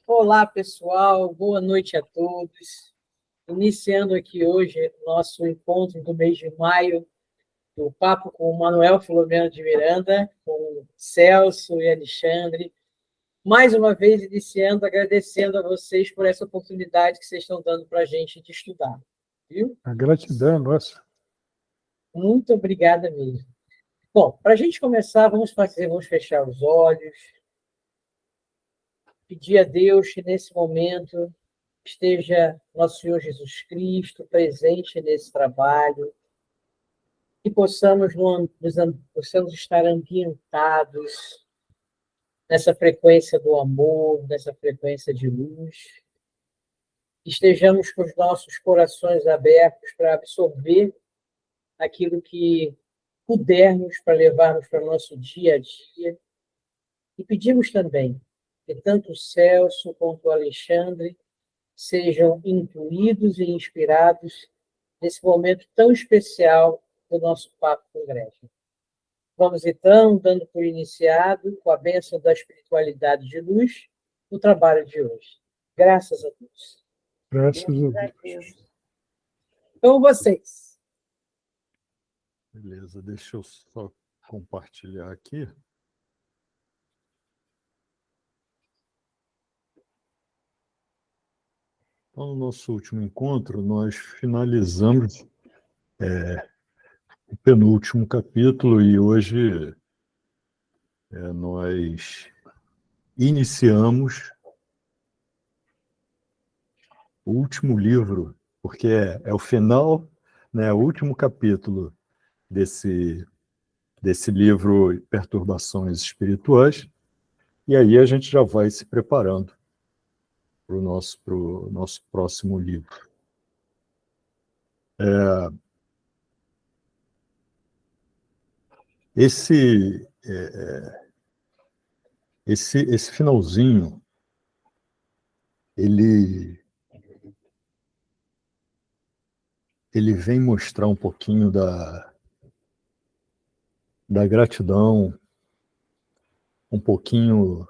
Olá, pessoal, boa noite a todos. Iniciando aqui hoje nosso encontro do mês de maio, do Papo com o Manuel Filomeno de Miranda, com Celso e Alexandre. Mais uma vez, iniciando, agradecendo a vocês por essa oportunidade que vocês estão dando para a gente de estudar. Viu? A gratidão, nossa. Muito obrigada mesmo. Bom, para a gente começar, vamos fechar os olhos, pedir a Deus que nesse momento esteja nosso Senhor Jesus Cristo presente nesse trabalho, que possamos estar ambientados nessa frequência do amor, nessa frequência de luz, estejamos com os nossos corações abertos para absorver aquilo que pudermos para levarmos para o nosso dia a dia, e pedimos também que tanto o Celso quanto o Alexandre sejam incluídos e inspirados nesse momento tão especial do nosso Papo Congresso. Vamos, então, dando por iniciado, com a bênção da espiritualidade de luz, o trabalho de hoje. Graças a Deus. Graças a Deus. Então, vocês. Beleza, deixa eu só compartilhar aqui. Então, no nosso último encontro, nós finalizamos o penúltimo capítulo e hoje nós iniciamos o último livro, porque é o final, né, o último capítulo desse livro Perturbações Espirituais, e aí a gente já vai se preparando para o nosso próximo livro. Esse finalzinho, ele vem mostrar um pouquinho da gratidão, um pouquinho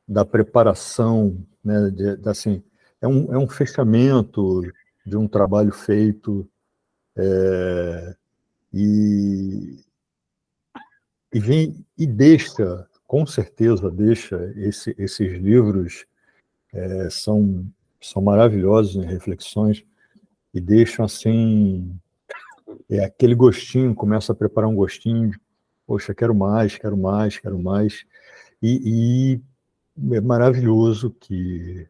da preparação, né, assim, é um fechamento de um trabalho feito, e deixa, com certeza deixa, esses livros são maravilhosos em reflexões, e deixam assim, aquele gostinho, começa a preparar um gostinho, poxa, quero mais, quero mais, quero mais, e é maravilhoso que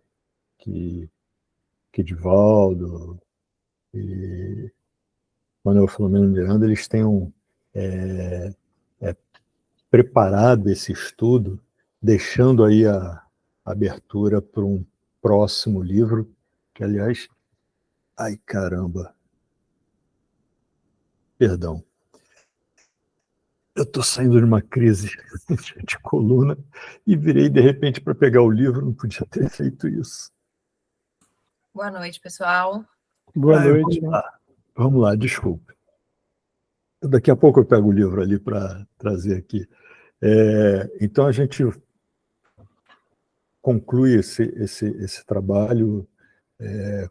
Divaldo e Manuel Filomeno Miranda, eles tenham preparado esse estudo, deixando aí a abertura para um próximo livro, que, aliás, ai, caramba, perdão, eu estou saindo de uma crise de coluna e virei, de repente, para pegar o livro, não podia ter feito isso. Boa noite, pessoal. Boa noite. Vamos lá, desculpe. Daqui a pouco eu pego o livro ali para trazer aqui. Então, a gente conclui esse trabalho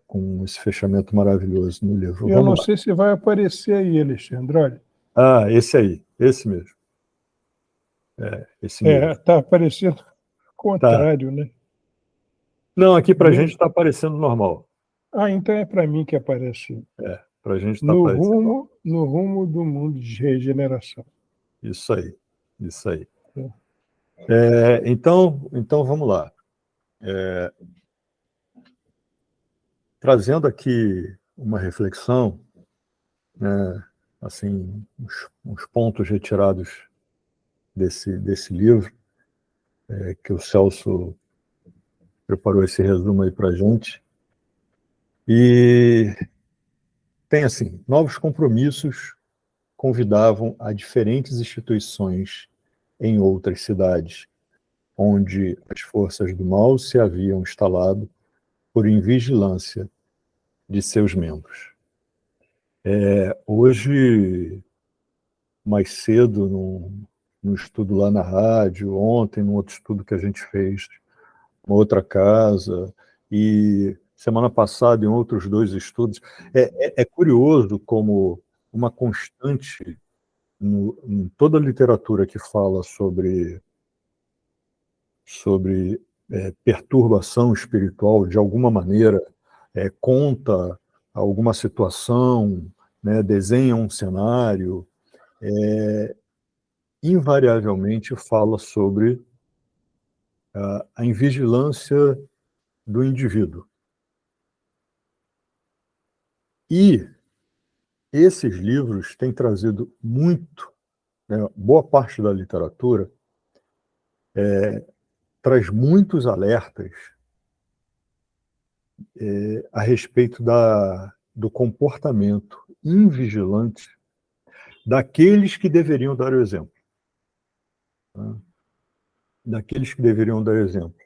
com esse fechamento maravilhoso no livro. Eu não sei se vai aparecer aí, Alexandre, olha. Ah, esse aí, esse mesmo. Esse mesmo. Está aparecendo o contrário, tá. Né? Não, aqui para a gente está aparecendo normal. Ah, então é para mim que aparece. Para a gente está aparecendo. No rumo do mundo de regeneração. Isso aí, isso aí. Então vamos lá. Trazendo aqui uma reflexão, né, assim, uns pontos retirados desse livro, que o Celso preparou esse resumo aí para a gente. E tem, assim, novos compromissos convidavam a diferentes instituições em outras cidades, onde as forças do mal se haviam instalado por invigilância de seus membros. Hoje, mais cedo, num estudo lá na rádio, ontem, num outro estudo que a gente fez uma outra casa, e semana passada, em outros 2 estudos, é curioso como uma constante em toda a literatura que fala sobre perturbação espiritual, de alguma maneira, conta alguma situação, né, desenha um cenário, invariavelmente fala sobre a invigilância do indivíduo. E esses livros têm trazido muito, né, boa parte da literatura traz muitos alertas a respeito do comportamento invigilante daqueles que deveriam dar o exemplo. Né? Daqueles que deveriam dar exemplo.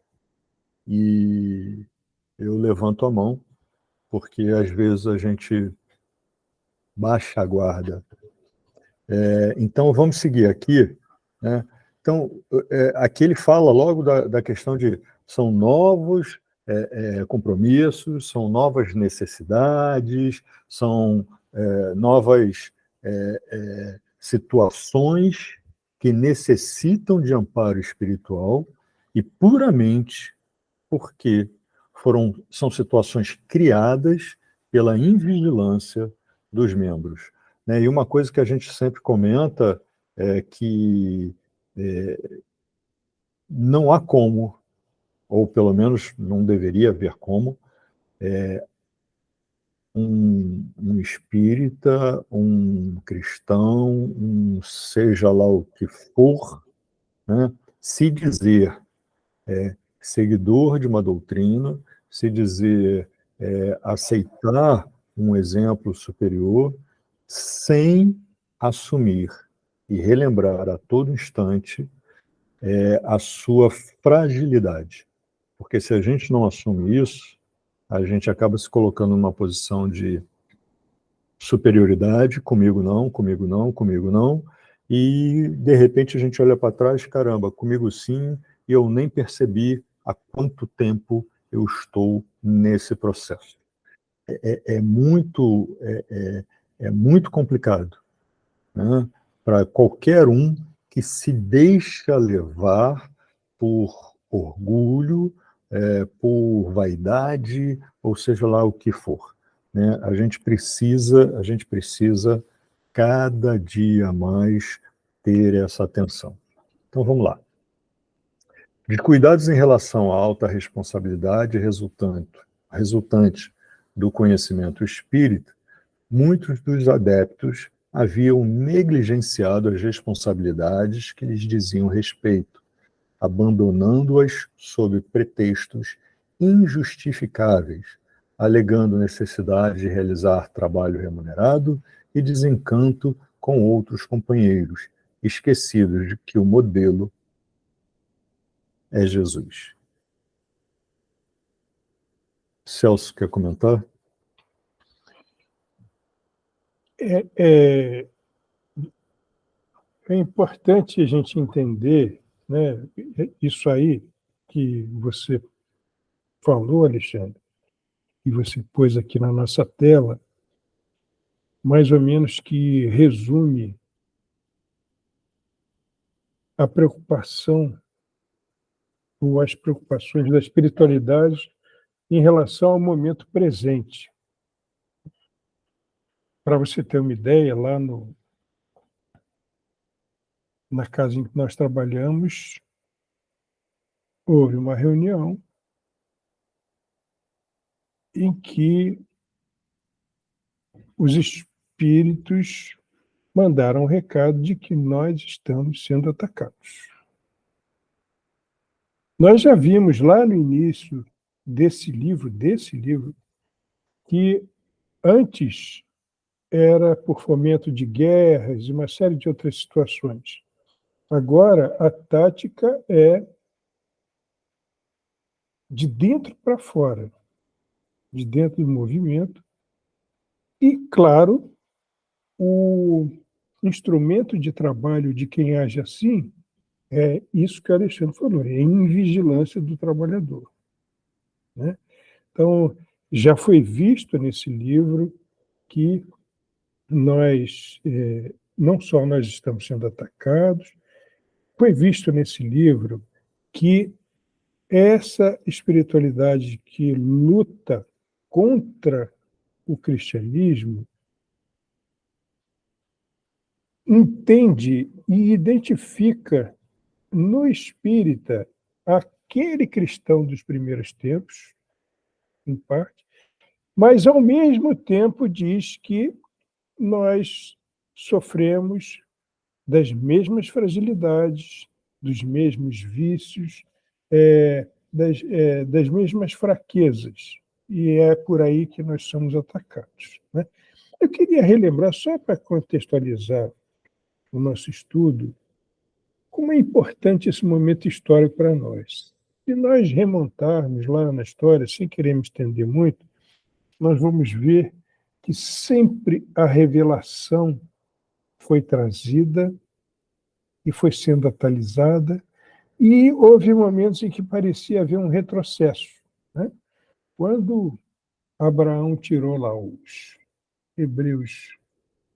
E eu levanto a mão, porque às vezes a gente baixa a guarda. Então, vamos seguir aqui. Né? Então, aqui ele fala logo da questão de são novos compromissos, são novas necessidades, são novas situações que necessitam de amparo espiritual e puramente porque são situações criadas pela invigilância dos membros. Né? E uma coisa que a gente sempre comenta é que não há como, ou pelo menos não deveria haver como, um espírita, um cristão, seja lá o que for, né, se dizer seguidor de uma doutrina, se dizer aceitar um exemplo superior, sem assumir e relembrar a todo instante a sua fragilidade. Porque se a gente não assume isso, a gente acaba se colocando numa posição de superioridade, comigo não, comigo não, comigo não, e de repente a gente olha para trás, caramba, comigo sim, e eu nem percebi há quanto tempo eu estou nesse processo. É muito complicado, né, para qualquer um que se deixa levar por orgulho, por vaidade, ou seja lá o que for. Né? A gente precisa cada dia mais ter essa atenção. Então vamos lá. De cuidados em relação à alta responsabilidade resultante do conhecimento espírita, muitos dos adeptos haviam negligenciado as responsabilidades que lhes diziam respeito, abandonando-as sob pretextos injustificáveis, alegando necessidade de realizar trabalho remunerado e desencanto com outros companheiros, esquecidos de que o modelo é Jesus. Celso, quer comentar? É importante a gente entender, né, isso aí que você falou, Alexandre, e você pôs aqui na nossa tela, mais ou menos que resume a preocupação ou as preocupações da espiritualidade em relação ao momento presente. Para você ter uma ideia, lá na casa em que nós trabalhamos, houve uma reunião em que os espíritos mandaram um recado de que nós estamos sendo atacados. Nós já vimos lá no início desse livro, que antes era por fomento de guerras e uma série de outras situações. Agora, a tática é de dentro para fora, de dentro do movimento, e, claro, o instrumento de trabalho de quem age assim É isso que o Alexandre falou, é invigilância do trabalhador, né? Então, já foi visto nesse livro que nós, não só nós estamos sendo atacados, foi visto nesse livro que essa espiritualidade que luta contra o cristianismo entende e identifica no espírita aquele cristão dos primeiros tempos, em parte, mas ao mesmo tempo diz que nós sofremos das mesmas fragilidades, dos mesmos vícios, das mesmas fraquezas. E é por aí que nós somos atacados, né? Eu queria relembrar, só para contextualizar o nosso estudo, como é importante esse momento histórico para nós. Se nós remontarmos lá na história, sem querer me estender muito, nós vamos ver que sempre a revelação foi trazida e foi sendo atualizada, e houve momentos em que parecia haver um retrocesso, né? Quando Abraão tirou lá os hebreus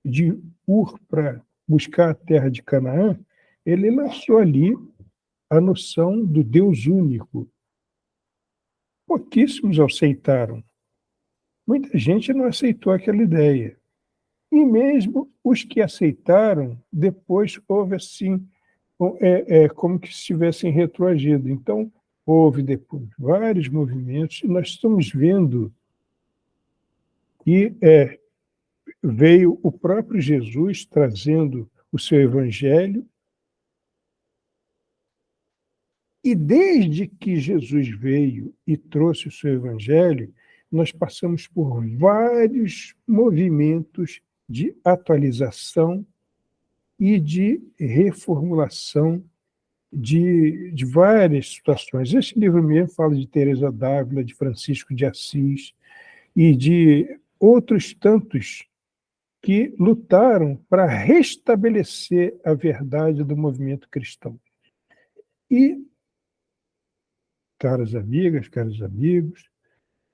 de Ur para buscar a terra de Canaã, ele lançou ali a noção do Deus único. Pouquíssimos aceitaram. Muita gente não aceitou aquela ideia. E mesmo os que aceitaram, depois houve assim, como que se estivessem retroagido. Então, houve depois vários movimentos, e nós estamos vendo que veio o próprio Jesus trazendo o seu evangelho, e desde que Jesus veio e trouxe o seu evangelho, nós passamos por vários movimentos de atualização e de reformulação de várias situações. Esse livro mesmo fala de Teresa d'Ávila, de Francisco de Assis e de outros tantos que lutaram para restabelecer a verdade do movimento cristão. E, caras amigas, caros amigos,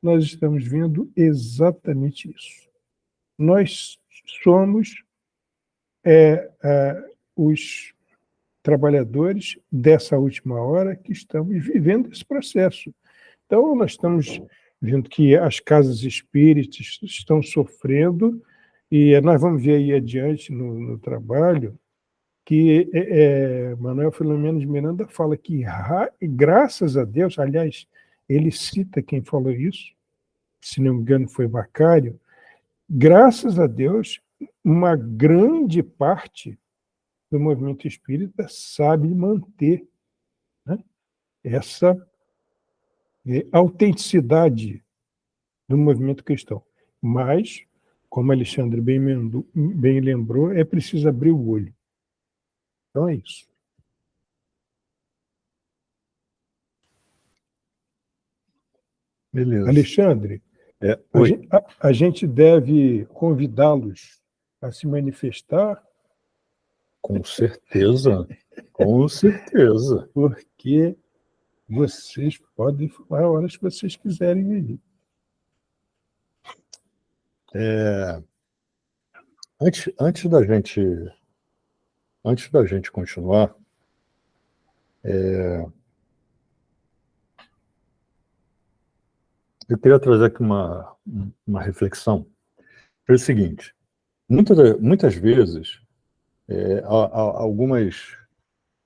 nós estamos vendo exatamente isso. Nós somos os trabalhadores dessa última hora que estamos vivendo esse processo. Então, nós estamos vendo que as casas espíritas estão sofrendo, e nós vamos ver aí adiante no trabalho que Manuel Filomeno de Miranda fala que, graças a Deus, aliás, ele cita quem falou isso, se não me engano foi Macário, graças a Deus, uma grande parte do movimento espírita sabe manter, né, essa autenticidade do movimento cristão. Mas, como Alexandre bem lembrou, é preciso abrir o olho. Então é isso. Beleza. Alexandre, a gente deve convidá-los a se manifestar. Com certeza, com certeza. Porque vocês podem falar a horas que vocês quiserem aí. Antes da gente continuar, eu queria trazer aqui uma reflexão. É o seguinte: muitas vezes,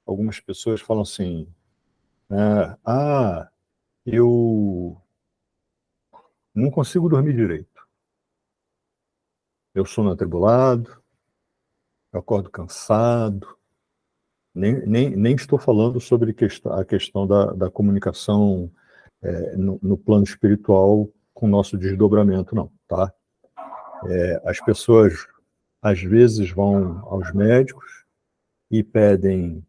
algumas pessoas falam assim, né, eu não consigo dormir direito. Eu sono atribulado, eu acordo cansado. Nem estou falando sobre a questão da comunicação no plano espiritual com o nosso desdobramento, não, tá? As pessoas, às vezes, vão aos médicos e pedem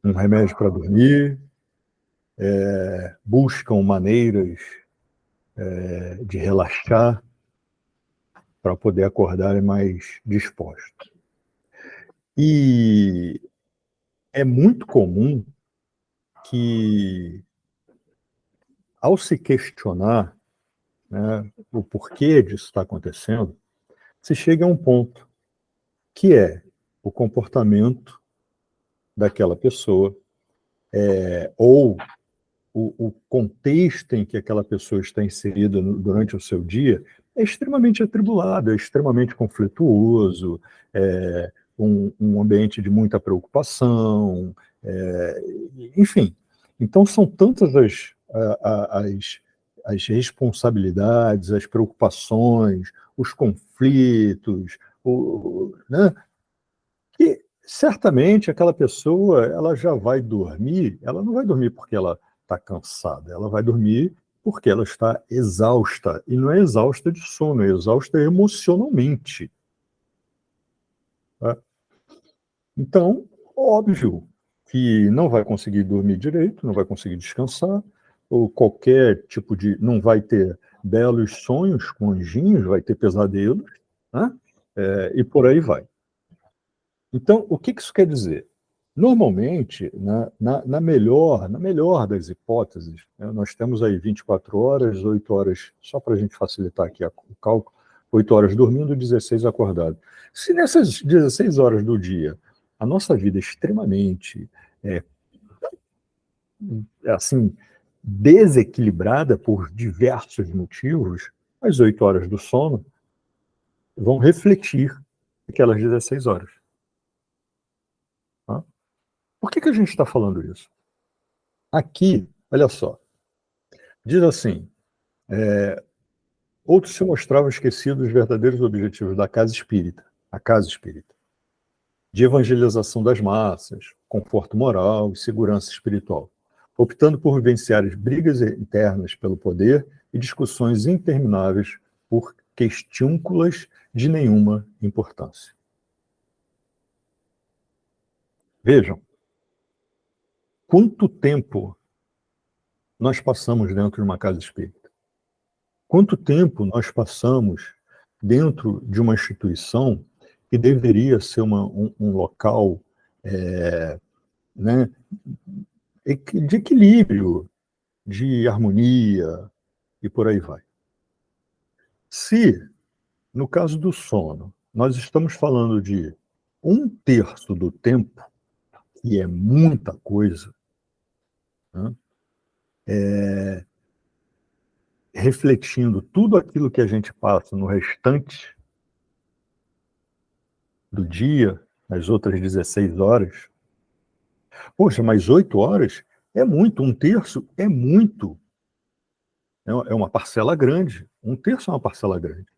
um remédio para dormir, buscam maneiras de relaxar para poder acordar mais dispostos. E é muito comum que, ao se questionar, né, o porquê disso está acontecendo, se chega a um ponto que é o comportamento daquela pessoa, ou o contexto em que aquela pessoa está inserida durante o seu dia é extremamente atribulado, é extremamente conflituoso, é um ambiente de muita preocupação, enfim. Então, são tantas as responsabilidades, as preocupações, os conflitos, né, que certamente aquela pessoa ela já vai dormir, ela não vai dormir porque ela está cansada, ela vai dormir porque ela está exausta, e não é exausta de sono, é exausta emocionalmente. Tá? Então, óbvio que não vai conseguir dormir direito, não vai conseguir descansar, ou qualquer tipo de... não vai ter belos sonhos com anjinhos, vai ter pesadelos, né? E por aí vai. Então, o que isso quer dizer? Normalmente, na melhor das hipóteses, né, nós temos aí 24 horas, 8 horas, só para a gente facilitar aqui o cálculo, 8 horas dormindo, 16 acordado. Se nessas 16 horas do dia a nossa vida é extremamente assim, desequilibrada por diversos motivos, as 8 horas do sono vão refletir aquelas 16 horas. Tá? Por que a gente está falando isso? Aqui, olha só, diz assim, outros se mostravam esquecidos dos verdadeiros objetivos da casa espírita, a casa espírita, de evangelização das massas, conforto moral e segurança espiritual, optando por vivenciar as brigas internas pelo poder e discussões intermináveis por questiúnculas de nenhuma importância. Vejam, quanto tempo nós passamos dentro de uma casa espírita? Quanto tempo nós passamos dentro de uma instituição que deveria ser um local né, de equilíbrio, de harmonia e por aí vai? Se, no caso do sono, nós estamos falando de 1/3 do tempo, que é muita coisa, né, refletindo tudo aquilo que a gente passa no restante do dia, nas outras 16 horas, poxa, mas 8 horas é muito, 1/3 é muito. É uma parcela grande, 1/3 é uma parcela grande.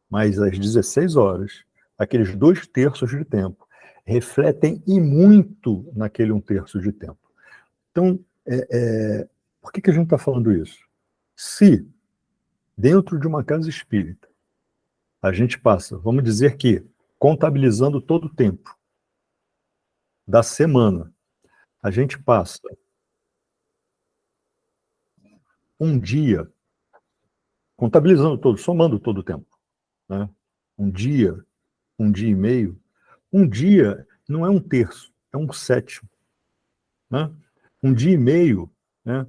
Mas as 16 horas, aqueles 2/3 de tempo, refletem e muito naquele 1/3 de tempo. Então, por que a gente está falando isso? Se, dentro de uma casa espírita, a gente passa, vamos dizer que, contabilizando todo o tempo da semana, a gente passa um dia, contabilizando todo, somando todo o tempo, né? Um dia e meio, um dia não é 1/3, é 1/7, né? Um dia e meio, né?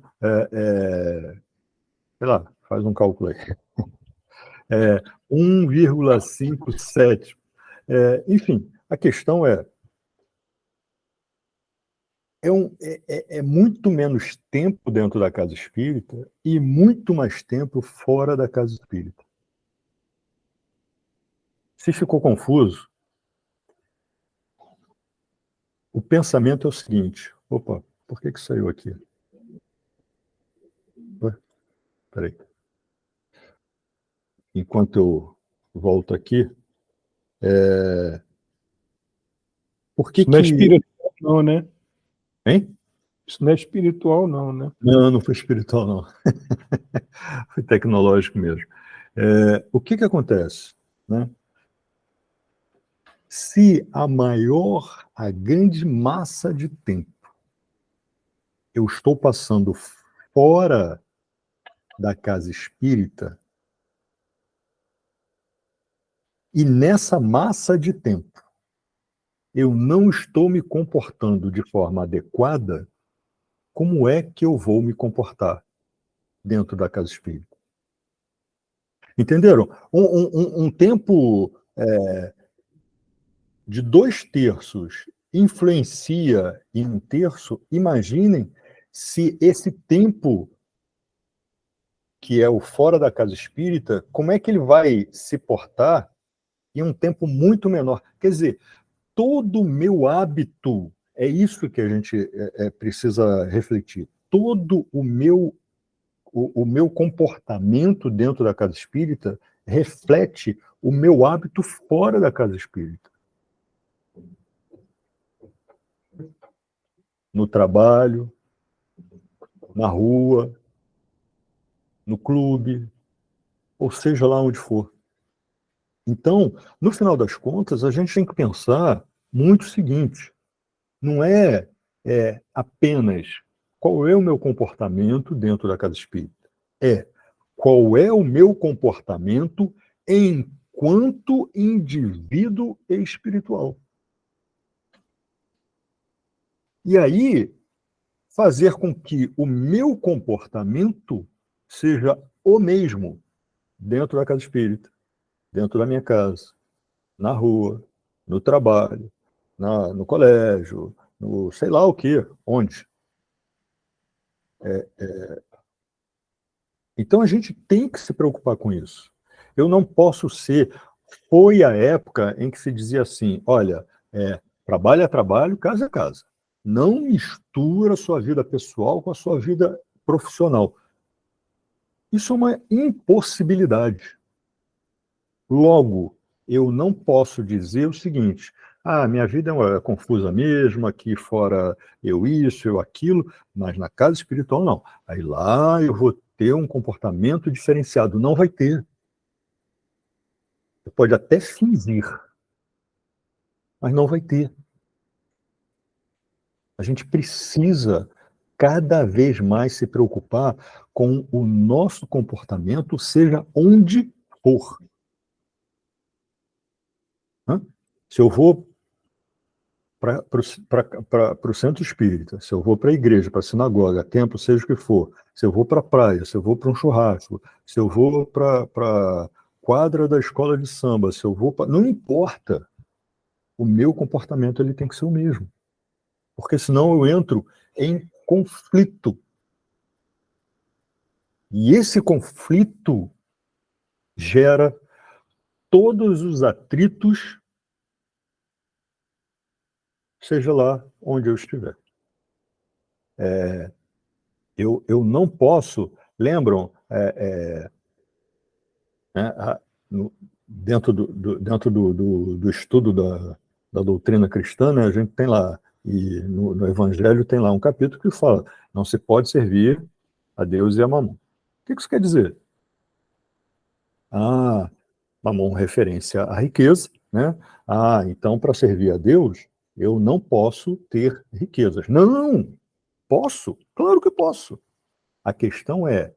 Sei lá, faz um cálculo aí. 1,57. Enfim, a questão é muito menos tempo dentro da casa espírita e muito mais tempo fora da casa espírita. Se ficou confuso, o pensamento é o seguinte: opa, por que saiu aqui? Peraí. Enquanto eu volto aqui, por que Isso não é espiritual, não, né? Hein? Isso não é espiritual, não, né? Não, não foi espiritual, não. Foi tecnológico mesmo. O que acontece, né? Se a grande massa de tempo eu estou passando fora da casa espírita, e nessa massa de tempo eu não estou me comportando de forma adequada, como é que eu vou me comportar dentro da casa espírita? Entenderam? Um tempo de 2/3 influencia em 1/3, imaginem se esse tempo, que é o fora da casa espírita, como é que ele vai se portar em um tempo muito menor? Quer dizer, todo o meu hábito, é isso que a gente precisa refletir, todo o meu comportamento dentro da casa espírita reflete o meu hábito fora da casa espírita. No trabalho, na rua, no clube, ou seja lá onde for. Então, no final das contas, a gente tem que pensar muito o seguinte: não é apenas qual é o meu comportamento dentro da casa espírita, é qual é o meu comportamento enquanto indivíduo espiritual. E aí, fazer com que o meu comportamento seja o mesmo dentro da casa espírita, dentro da minha casa, na rua, no trabalho, no colégio, no sei lá o quê, onde. Então a gente tem que se preocupar com isso. Eu não posso ser. Foi a época em que se dizia assim: olha, trabalho é trabalho, casa é casa. Não mistura a sua vida pessoal com a sua vida profissional. Isso é uma impossibilidade. Logo, eu não posso dizer o seguinte: minha vida é confusa mesmo, aqui fora eu isso, eu aquilo, mas na casa espiritual não. Aí lá eu vou ter um comportamento diferenciado. Não vai ter. Você pode até fingir, mas não vai ter. A gente precisa cada vez mais se preocupar com o nosso comportamento, seja onde for. Se eu vou para o centro espírita, se eu vou para a igreja, para a sinagoga, templo, seja o que for, se eu vou para a praia, se eu vou para um churrasco, se eu vou para a quadra da escola de samba, se eu vou para... Não importa. O meu comportamento ele tem que ser o mesmo. Porque senão eu entro em conflito. E esse conflito gera todos os atritos, seja lá onde eu estiver. Eu não posso... Lembram, né, dentro do estudo da doutrina cristã, né, a gente tem lá, e no Evangelho tem lá um capítulo que fala: não se pode servir a Deus e a Mamon. O que isso quer dizer? Mamon, referência à riqueza, né? Então, para servir a Deus, eu não posso ter riquezas. Não, posso, claro que posso. A questão é,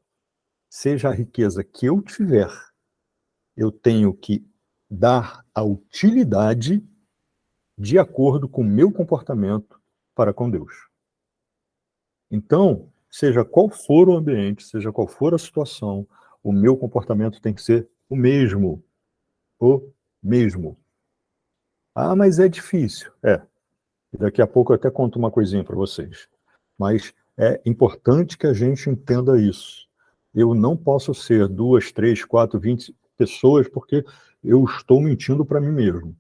seja a riqueza que eu tiver, eu tenho que dar a utilidade de acordo com o meu comportamento para com Deus. Então, seja qual for o ambiente, seja qual for a situação, o meu comportamento tem que ser o mesmo. O mesmo. Mas é difícil. Daqui a pouco eu até conto uma coisinha para vocês. Mas é importante que a gente entenda isso. Eu não posso ser 2, 3, 4, 20 pessoas porque eu estou mentindo para mim mesmo.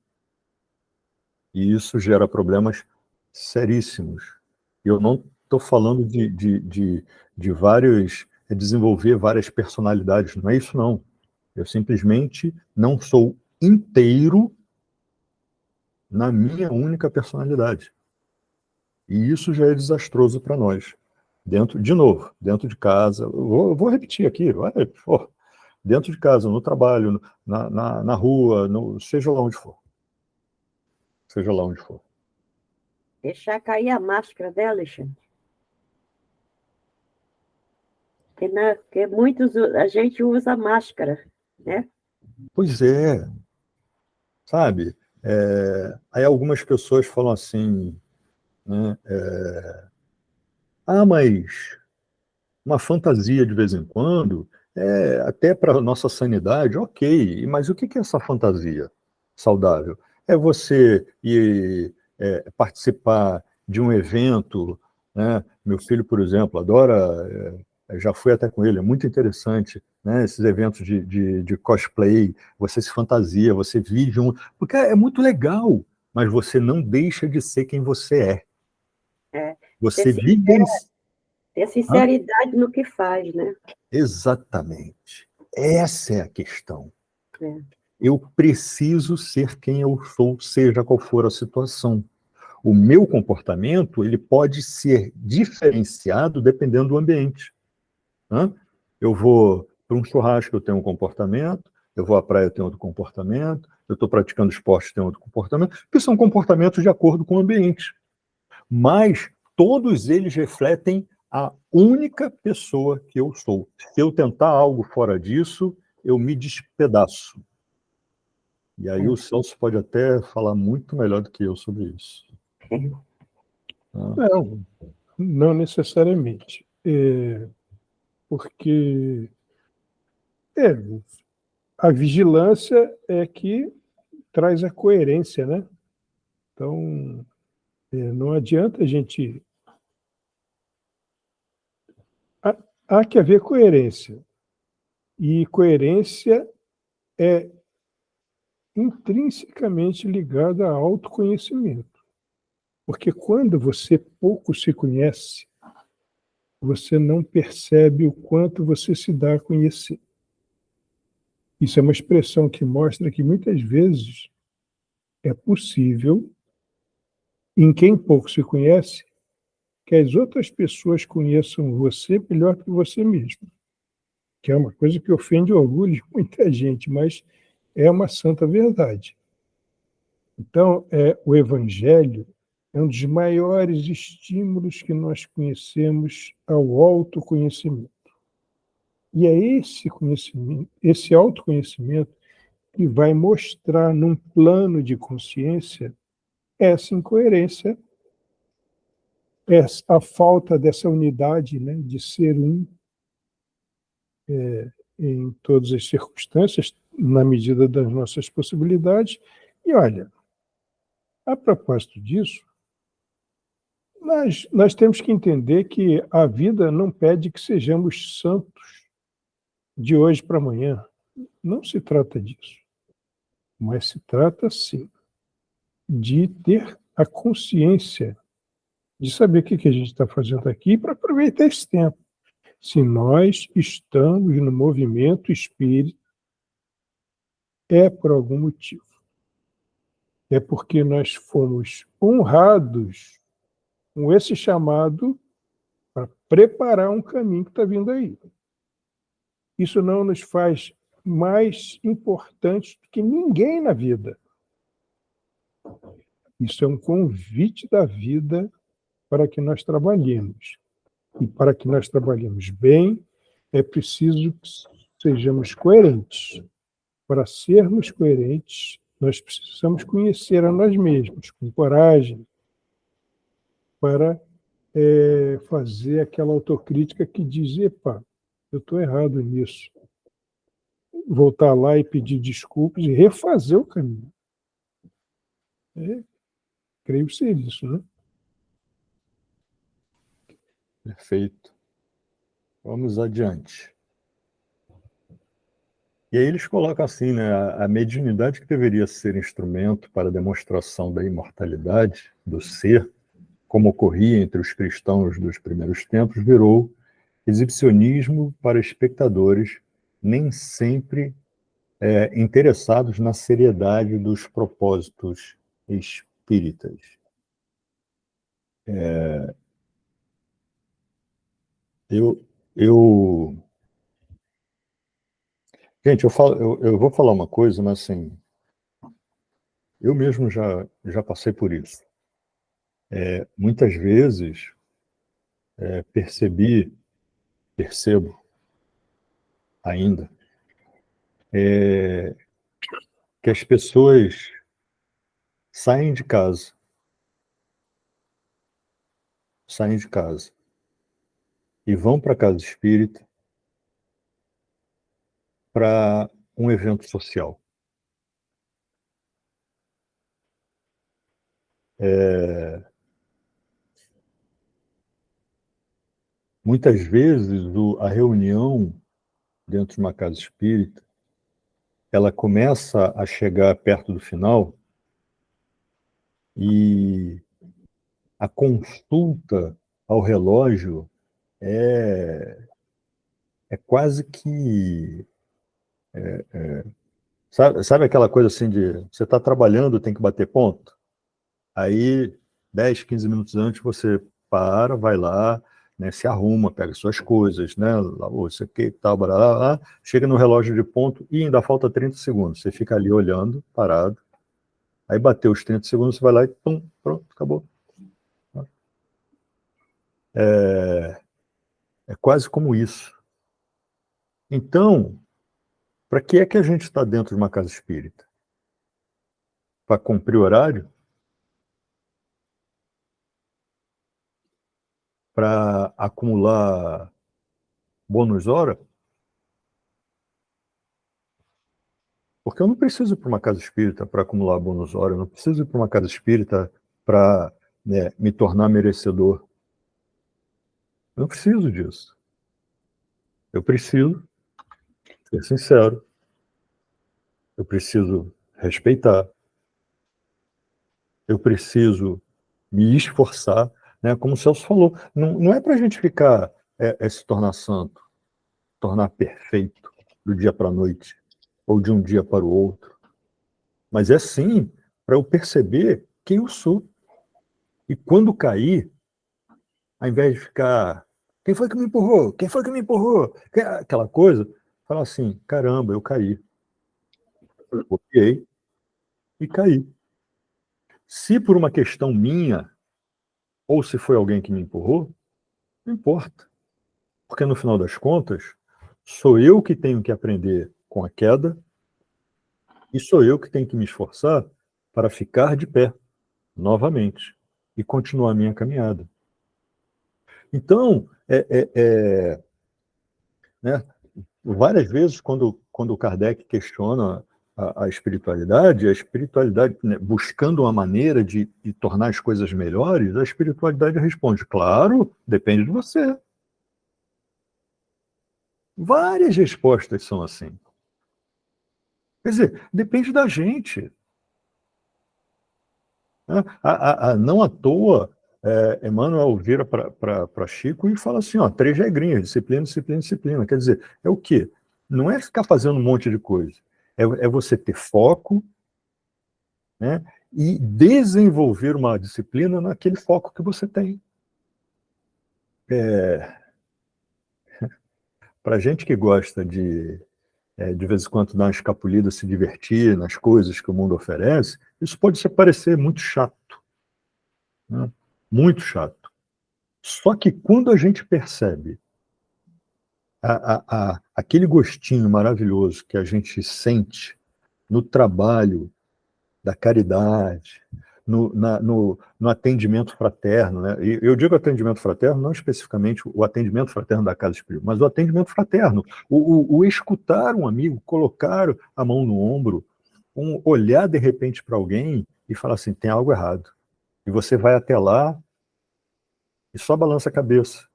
E isso gera problemas seríssimos. Eu não estou falando de desenvolver várias personalidades, não é isso não. Eu simplesmente não sou inteiro na minha única personalidade. E isso já é desastroso para nós. De novo, dentro de casa, eu vou repetir aqui, dentro de casa, no trabalho, na rua, seja lá onde for. Seja lá onde for. Deixar cair a máscara dela, Alexandre. Porque muitos, a gente usa máscara, né? Pois é. Sabe? Aí algumas pessoas falam assim, né, mas uma fantasia de vez em quando, até para a nossa sanidade, ok, mas o que é essa fantasia saudável? É você ir participar de um evento, né? Meu filho, por exemplo, adora, já fui até com ele, é muito interessante, né? Esses eventos de cosplay, você se fantasia, você vive porque é muito legal, mas você não deixa de ser quem você é. É, Você ter, vivencia. ter sinceridade no que faz, né? Exatamente. Essa é a questão. É. Eu preciso ser quem eu sou, seja qual for a situação. O meu comportamento, ele pode ser diferenciado dependendo do ambiente. Né? Eu vou para um churrasco, eu tenho um comportamento, eu vou à praia, eu tenho outro comportamento, eu estou praticando esporte, eu tenho outro comportamento, porque são comportamentos de acordo com o ambiente. Mas todos eles refletem a única pessoa que eu sou. Se eu tentar algo fora disso, eu me despedaço. E aí o Celso pode até falar muito melhor do que eu sobre isso. Não, não necessariamente. Porque a vigilância é que traz a coerência, né? Então, não adianta a gente. Há que haver coerência. E coerência é intrinsecamente ligada a autoconhecimento. Porque quando você pouco se conhece, você não percebe o quanto você se dá a conhecer. Isso é uma expressão que mostra que muitas vezes é possível, em quem pouco se conhece, que as outras pessoas conheçam você melhor que você mesmo, que é uma coisa que ofende o orgulho de muita gente, mas é uma santa verdade. Então, o Evangelho é um dos maiores estímulos que nós conhecemos ao autoconhecimento. E é esse conhecimento, esse autoconhecimento, que vai mostrar num plano de consciência essa incoerência, a falta dessa unidade, né, de ser um em todas as circunstâncias, na medida das nossas possibilidades. E olha, a propósito disso, nós temos que entender que a vida não pede que sejamos santos de hoje para amanhã. Não se trata disso. Mas se trata, sim, de ter a consciência de saber o que a gente está fazendo aqui para aproveitar esse tempo. Se nós estamos no movimento espírita, é por algum motivo. É porque nós fomos honrados com esse chamado para preparar um caminho que está vindo aí. Isso não nos faz mais importantes do que ninguém na vida. Isso é um convite da vida para que nós trabalhemos. E para que nós trabalhemos bem, é preciso que sejamos coerentes. Para sermos coerentes, nós precisamos conhecer a nós mesmos, com coragem, para fazer aquela autocrítica que diz: epa, eu estou errado nisso. Voltar lá e pedir desculpas e refazer o caminho. Creio ser isso, né? Perfeito. Vamos adiante. E aí eles colocam assim, né, a mediunidade que deveria ser instrumento para a demonstração da imortalidade do ser, como ocorria entre os cristãos dos primeiros tempos, virou exibicionismo para espectadores nem sempre interessados na seriedade dos propósitos espíritas. Eu, eu, gente, eu vou falar uma coisa, mas assim, eu mesmo já passei por isso. Muitas vezes percebo ainda, que as pessoas saem de casa. Saem de casa. E vão para a casa espírita para um evento social. Muitas vezes a reunião dentro de uma casa espírita, ela começa a chegar perto do final e a consulta ao relógio é quase que... Sabe aquela coisa assim de você está trabalhando, tem que bater ponto? Aí, 10, 15 minutos antes, você para, vai lá, né, se arruma, pega suas coisas, né, isso aqui e tal, barará, chega no relógio de ponto e ainda falta 30 segundos. Você fica ali olhando, parado. Aí bateu os 30 segundos, você vai lá e pum, pronto, acabou. É quase como isso. Então, para que é que a gente está dentro de uma casa espírita? Para cumprir o horário? Para acumular bônus hora? Porque eu não preciso ir para uma casa espírita para acumular bônus hora, eu não preciso ir para uma casa espírita para, né, me tornar merecedor. Eu não preciso disso. Eu preciso ser sincero. Eu preciso respeitar. Eu preciso me esforçar, né? Como o Celso falou, não é para a gente ficar se tornar santo, tornar perfeito do dia para a noite, ou de um dia para o outro. Mas é sim para eu perceber quem eu sou. E quando cair, ao invés de ficar, quem foi que me empurrou? Quem foi que me empurrou? Aquela coisa, falar assim, caramba, eu caí. Eu copiei e caí. Se por uma questão minha, ou se foi alguém que me empurrou, não importa. Porque no final das contas, sou eu que tenho que aprender com a queda e sou eu que tenho que me esforçar para ficar de pé novamente e continuar a minha caminhada. Então, né, várias vezes, quando o Kardec questiona a espiritualidade, né, buscando uma maneira de tornar as coisas melhores, a espiritualidade responde, claro, depende de você. Várias respostas são assim. Quer dizer, depende da gente. Né? Não à toa, Emmanuel vira para Chico e fala assim, ó, 3 regrinhas, disciplina, disciplina, disciplina. Quer dizer, é o quê? Não é ficar fazendo um monte de coisa. É você ter foco, né, e desenvolver uma disciplina naquele foco que você tem. Para gente que gosta de vez em quando dar uma escapulida, se divertir nas coisas que o mundo oferece, isso pode parecer muito chato. Né? Muito chato. Só que quando a gente percebe aquele gostinho maravilhoso que a gente sente no trabalho da caridade, no atendimento fraterno, né? E eu digo atendimento fraterno, não especificamente o atendimento fraterno da casa espírita, mas o atendimento fraterno, o escutar um amigo, colocar a mão no ombro, olhar de repente para alguém e falar assim, tem algo errado. E você vai até lá e só balança a cabeça,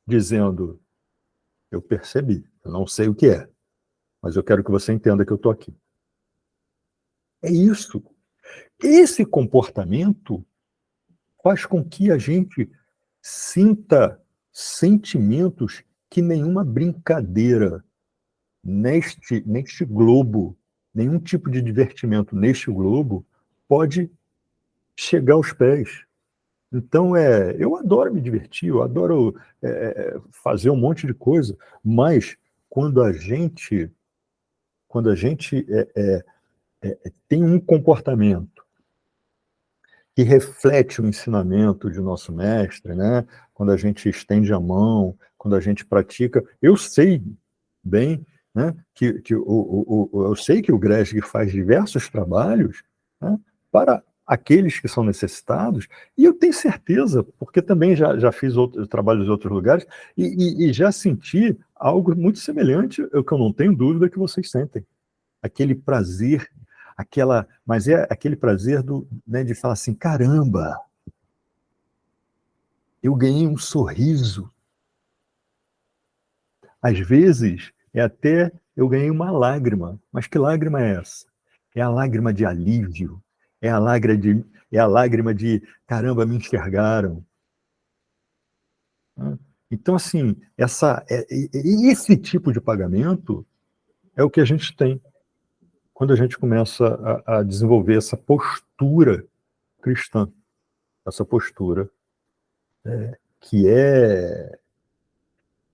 dizendo, eu percebi, eu não sei o que é, mas eu quero que você entenda que eu estou aqui. É isso. Esse comportamento faz com que a gente sinta sentimentos que nenhuma brincadeira neste globo, nenhum tipo de divertimento neste globo pode chegar aos pés. Então, eu adoro me divertir, eu adoro fazer um monte de coisa, mas quando a gente tem um comportamento que reflete o ensinamento de nosso mestre, né? Quando a gente estende a mão, quando a gente pratica, eu sei bem, né, eu sei que o Gresg faz diversos trabalhos, né, para aqueles que são necessitados, e eu tenho certeza, porque também já fiz trabalhos em outros lugares, e já senti algo muito semelhante, o que eu não tenho dúvida que vocês sentem. Aquele prazer, mas é aquele prazer né, de falar assim, caramba, eu ganhei um sorriso. Às vezes, até eu ganhei uma lágrima. Mas que lágrima é essa? É a lágrima de alívio. É a lágrima de caramba, me enxergaram. Então, assim, esse tipo de pagamento é o que a gente tem quando a gente começa a desenvolver essa postura cristã, essa postura que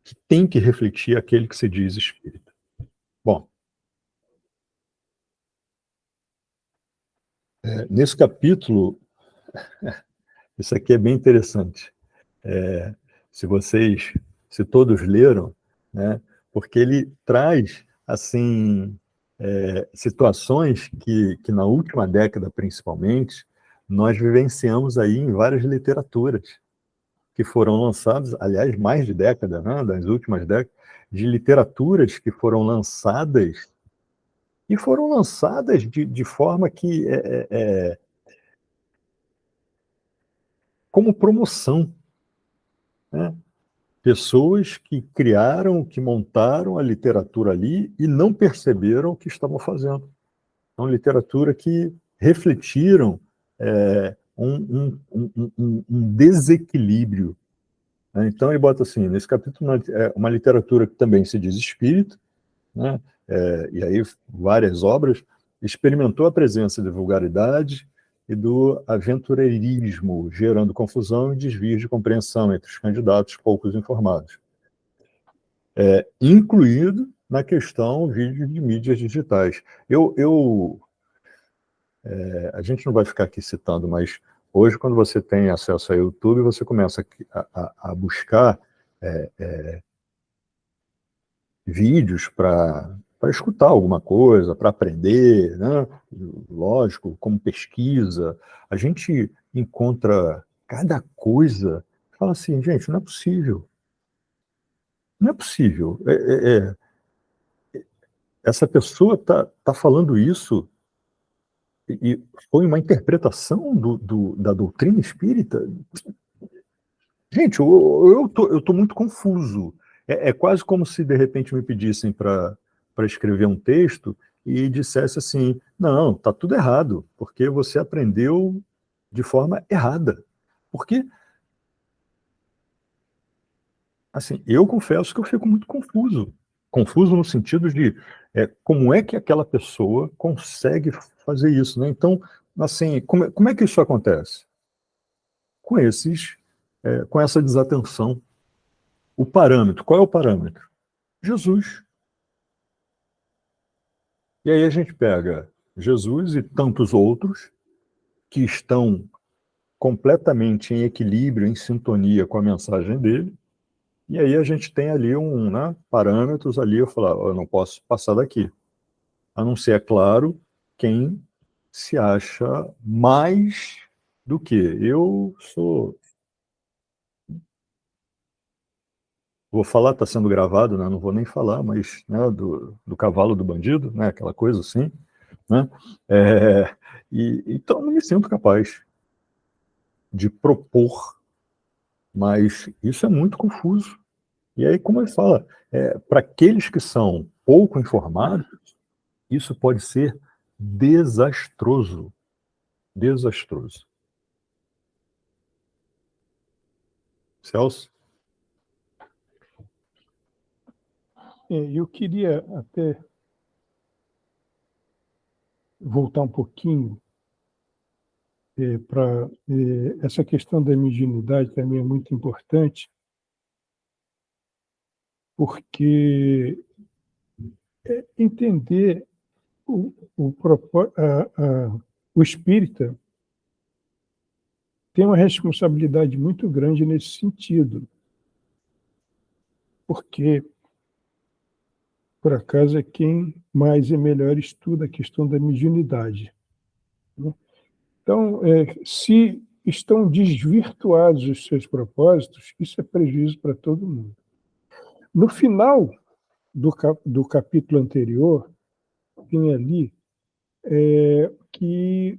que tem que refletir aquele que se diz espírita. Bom, nesse capítulo, isso aqui é bem interessante. Se todos leram, né, porque ele traz assim situações que na última década, principalmente, nós vivenciamos aí em várias literaturas que foram lançadas, aliás, mais de década, né, das últimas décadas, de literaturas que foram lançadas de forma que como promoção, né? Pessoas que criaram, que montaram a literatura ali e não perceberam o que estavam fazendo. Então, literatura que refletiram um desequilíbrio, né? Então, ele bota assim, nesse capítulo, uma literatura que também se diz espírita, né? E aí várias obras, experimentou a presença de vulgaridade e do aventureirismo, gerando confusão e desvios de compreensão entre os candidatos poucos informados, incluído na questão vídeos de mídias digitais. A gente não vai ficar aqui citando, mas hoje, quando você tem acesso a YouTube, você começa a buscar vídeos para escutar alguma coisa, para aprender, né? Lógico, como pesquisa. A gente encontra cada coisa, fala assim, gente, não é possível. Não é possível. Essa pessoa tá falando isso e foi uma interpretação da doutrina espírita. Gente, eu tô muito confuso. É quase como se, de repente, me pedissem para escrever um texto e dissesse assim, não, tá tudo errado, porque você aprendeu de forma errada. Porque, assim, eu confesso que eu fico muito confuso. Confuso no sentido de como é que aquela pessoa consegue fazer isso, né? Então, assim, como é que isso acontece? Com com essa desatenção. O parâmetro, qual é o parâmetro? Jesus. E aí a gente pega Jesus e tantos outros que estão completamente em equilíbrio, em sintonia com a mensagem dele, e aí a gente tem ali né, parâmetros ali, eu falar, eu não posso passar daqui. A não ser, é claro, quem se acha mais do que eu sou. Vou falar, está sendo gravado, né? Não vou nem falar, mas né, do cavalo do bandido, né? Aquela coisa assim, né? Então, não me sinto capaz de propor, mas isso é muito confuso. E aí, como ele fala, para aqueles que são pouco informados, isso pode ser desastroso. Desastroso. Celso? Eu queria até voltar um pouquinho para essa questão da mediunidade também é muito importante, porque entender o espírita tem uma responsabilidade muito grande nesse sentido, porque, por acaso, é quem mais e melhor estuda a questão da mediunidade, né? Então, se estão desvirtuados os seus propósitos, isso é prejuízo para todo mundo. No final do capítulo anterior, tem ali que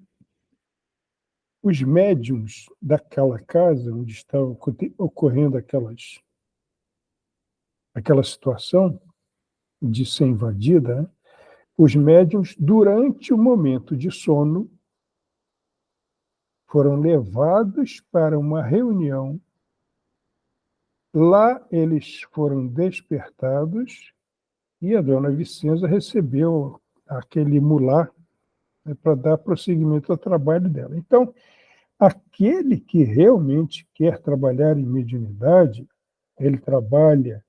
os médiuns daquela casa onde está ocorrendo aquela situação de ser invadida, né? Os médiuns, durante o momento de sono, foram levados para uma reunião. Lá eles foram despertados e a dona Vicenza recebeu aquele mulá, né, para dar prosseguimento ao trabalho dela. Então, aquele que realmente quer trabalhar em mediunidade, ele trabalha.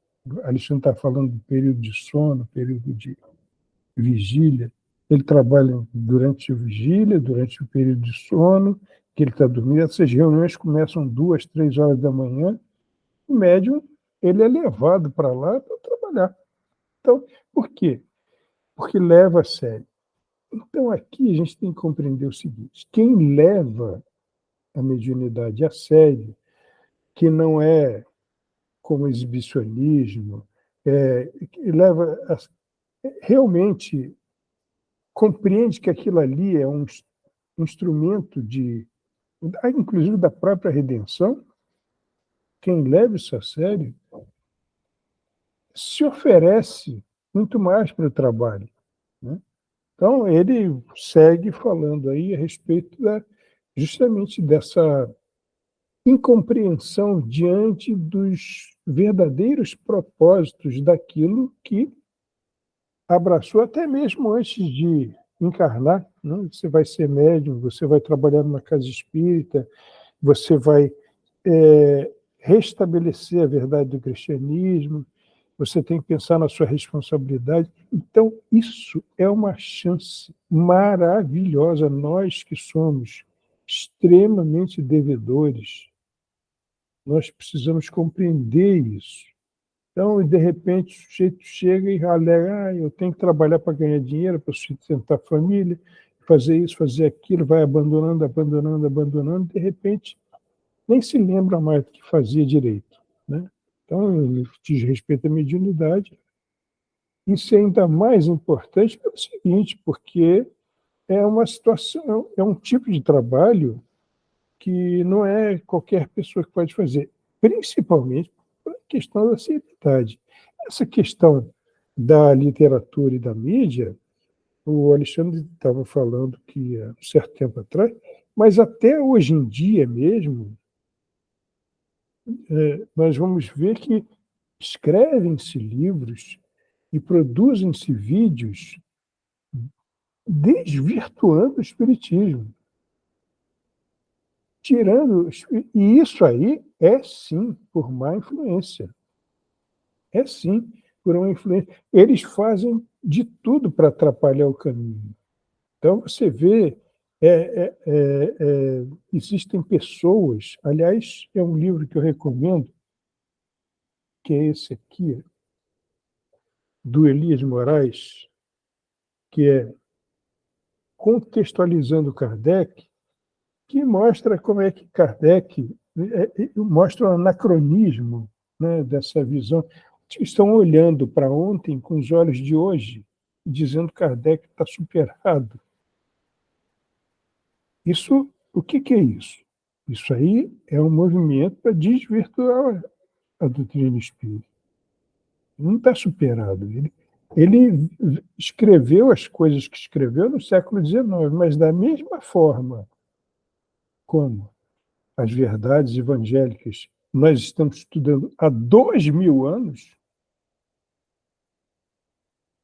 Alexandre está falando do período de sono, período de vigília. Ele trabalha durante a vigília, durante o período de sono, que ele está dormindo. Essas reuniões começam 2, 3 horas da manhã. O médium, ele é levado para lá para trabalhar. Então, por quê? Porque leva a sério. Então, aqui a gente tem que compreender o seguinte: quem leva a mediunidade a sério, que não é como exibicionismo, que leva realmente compreende que aquilo ali é um instrumento inclusive da própria redenção, quem leva isso a sério se oferece muito mais para o trabalho, né? Então, ele segue falando aí a respeito justamente dessa incompreensão diante dos verdadeiros propósitos daquilo que abraçou até mesmo antes de encarnar, né? Você vai ser médium, você vai trabalhar numa casa espírita, você vai restabelecer a verdade do cristianismo, você tem que pensar na sua responsabilidade. Então, isso é uma chance maravilhosa. Nós que somos extremamente devedores, nós precisamos compreender isso. Então, de repente, o sujeito chega e alega: eu tenho que trabalhar para ganhar dinheiro, para sustentar a família, fazer isso, fazer aquilo, vai abandonando, de repente, nem se lembra mais do que fazia direito, né? Então, diz respeito à mediunidade. Isso é ainda mais importante pelo seguinte, porque é uma situação, é um tipo de trabalho que não é qualquer pessoa que pode fazer, principalmente por questão da seriedade. Essa questão da literatura e da mídia, o Alexandre estava falando que há um certo tempo atrás, mas até hoje em dia mesmo, nós vamos ver que escrevem-se livros e produzem-se vídeos desvirtuando o espiritismo, e isso aí é sim por má influência. É sim por uma influência. Eles fazem de tudo para atrapalhar o caminho. Então você vê, existem pessoas, aliás, é um livro que eu recomendo, que é esse aqui, do Elias Moraes, que é Contextualizando Kardec, que mostra como é que Kardec mostra o anacronismo, né, dessa visão. Estão olhando para ontem com os olhos de hoje, dizendo que Kardec está superado. Isso, o que é isso? Isso aí é um movimento para desvirtuar a doutrina espírita. Não está superado. Ele escreveu as coisas que escreveu no século XIX, mas da mesma forma como as verdades evangélicas nós estamos estudando há 2000 anos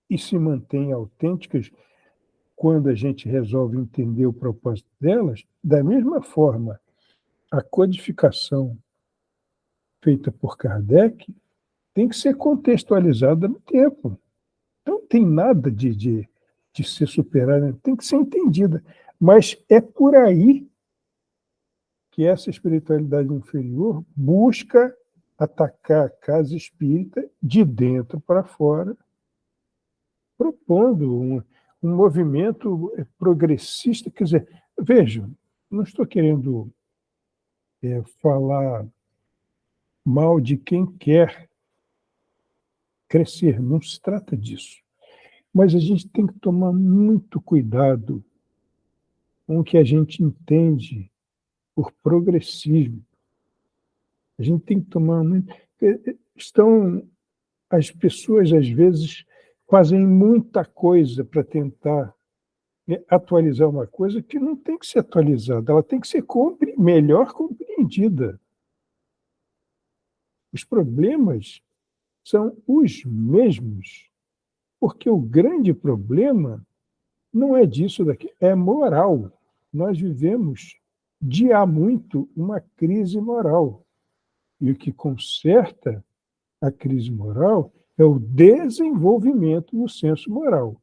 e se mantêm autênticas quando a gente resolve entender o propósito delas, da mesma forma, a codificação feita por Kardec tem que ser contextualizada no tempo. Então, não tem nada de ser superada, tem que ser entendida. Mas é por aí que essa espiritualidade inferior busca atacar a casa espírita de dentro para fora, propondo um movimento progressista. Quer dizer, vejam, não estou querendo falar mal de quem quer crescer, não se trata disso. Mas a gente tem que tomar muito cuidado com o que a gente entende por progressismo. A gente tem que tomar muito. As pessoas, às vezes, fazem muita coisa para tentar atualizar uma coisa que não tem que ser atualizada, ela tem que ser melhor compreendida. Os problemas são os mesmos, porque o grande problema não é disso daqui, é moral. Nós vivemos de há muito uma crise moral. E o que conserta a crise moral é o desenvolvimento no senso moral.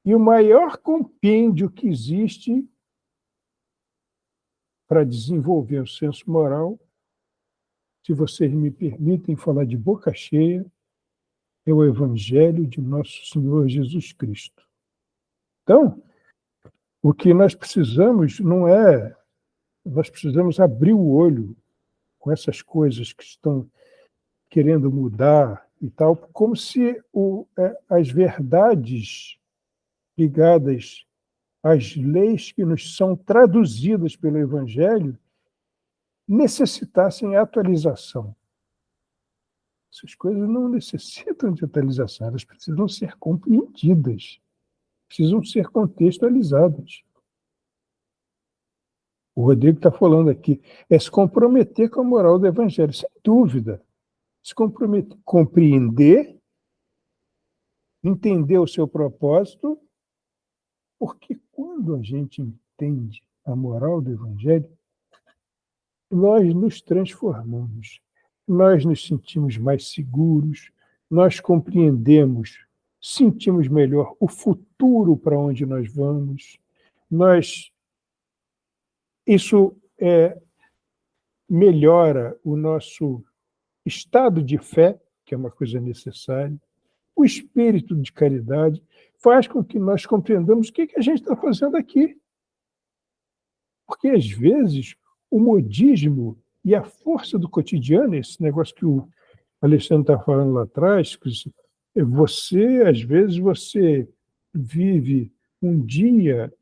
E o maior compêndio que existe para desenvolver o senso moral, se vocês me permitem falar de boca cheia, é o Evangelho de Nosso Senhor Jesus Cristo. Então, o que nós precisamos não é... Nós precisamos abrir o olho com essas coisas que estão querendo mudar e tal, como se as verdades ligadas às leis que nos são traduzidas pelo Evangelho necessitassem atualização. Essas coisas não necessitam de atualização, elas precisam ser compreendidas, precisam ser contextualizadas. O Rodrigo está falando aqui, é se comprometer com a moral do Evangelho, sem dúvida. Se comprometer, compreender, entender o seu propósito, porque quando a gente entende a moral do Evangelho, nós nos transformamos, nós nos sentimos mais seguros, nós compreendemos, sentimos melhor o futuro para onde nós vamos, isso melhora o nosso estado de fé, que é uma coisa necessária, o espírito de caridade, faz com que nós compreendamos o que a gente está fazendo aqui. Porque, às vezes, o modismo e a força do cotidiano, esse negócio que o Alexandre está falando lá atrás, às vezes, você vive um dia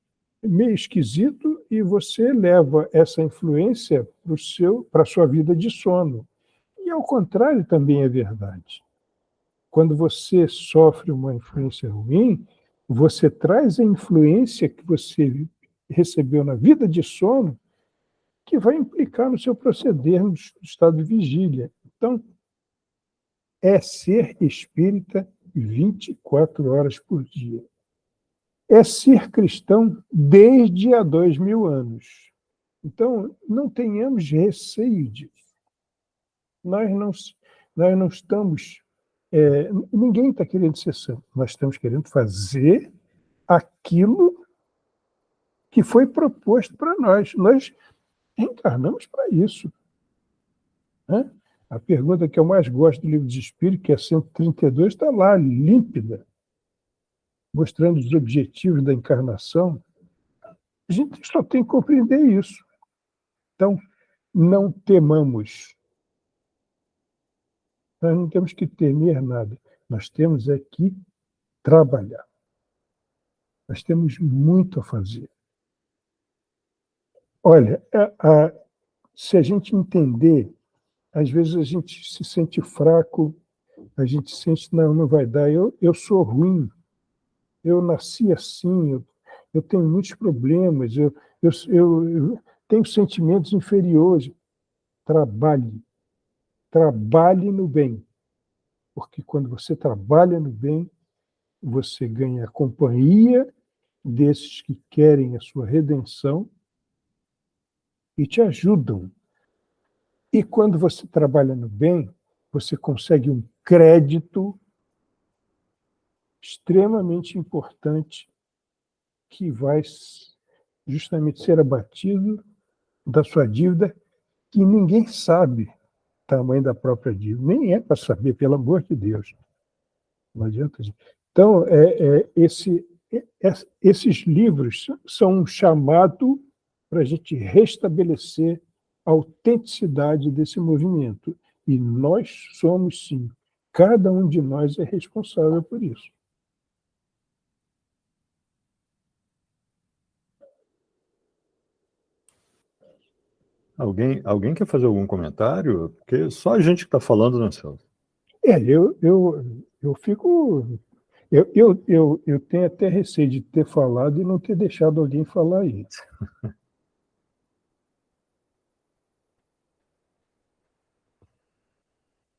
meio esquisito e você leva essa influência para a sua vida de sono. E, ao contrário, também é verdade. Quando você sofre uma influência ruim, você traz a influência que você recebeu na vida de sono, que vai implicar no seu proceder no estado de vigília. Então, é ser espírita 24 horas por dia. É ser cristão desde há 2000 anos. Então, não tenhamos receio disso. Nós não estamos... ninguém está querendo ser santo. Nós estamos querendo fazer aquilo que foi proposto para nós. Nós encarnamos para isso. Né? A pergunta que eu mais gosto do Livro dos Espíritos, que é 132, está lá, límpida, mostrando os objetivos da encarnação. A gente só tem que compreender isso. Então, não temamos. Nós não temos que temer nada. Nós temos é que trabalhar. Nós temos muito a fazer. Olha, se a gente entender, às vezes a gente se sente fraco, a gente sente, não vai dar, eu sou ruim, eu nasci assim, eu tenho muitos problemas, eu tenho sentimentos inferiores. Trabalhe no bem, porque quando você trabalha no bem, você ganha a companhia desses que querem a sua redenção e te ajudam. E quando você trabalha no bem, você consegue um crédito extremamente importante que vai justamente ser abatido da sua dívida, que ninguém sabe o tamanho da própria dívida. Nem é para saber, pelo amor de Deus. Não adianta. Então, esses livros são um chamado para a gente restabelecer a autenticidade desse movimento. E nós somos, sim, cada um de nós é responsável por isso. Alguém quer fazer algum comentário? Porque só a gente que está falando, né, Celso? Eu fico. Eu tenho até receio de ter falado e não ter deixado alguém falar aí.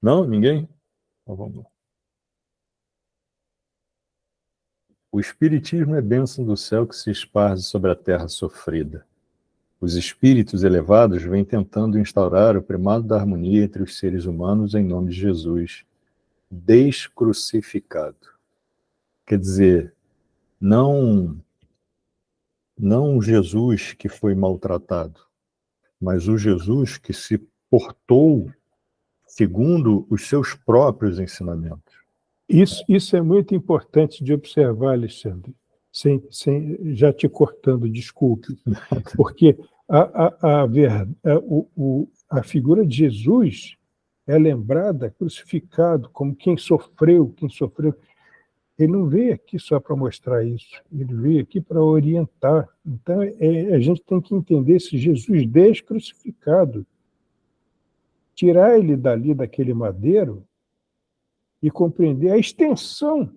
Não? Ninguém? Então, vamos lá. O Espiritismo é bênção do céu que se esparge sobre a terra sofrida. Os espíritos elevados vêm tentando instaurar o primado da harmonia entre os seres humanos em nome de Jesus, descrucificado. Quer dizer, não o Jesus que foi maltratado, mas o Jesus que se portou segundo os seus próprios ensinamentos. Isso é muito importante de observar, Alexandre, já te cortando, desculpe, porque a figura de Jesus é lembrada, crucificado, como quem sofreu. Ele não veio aqui só para mostrar isso, ele veio aqui para orientar. Então, a gente tem que entender esse Jesus descrucificado, tirar ele dali, daquele madeiro, e compreender a extensão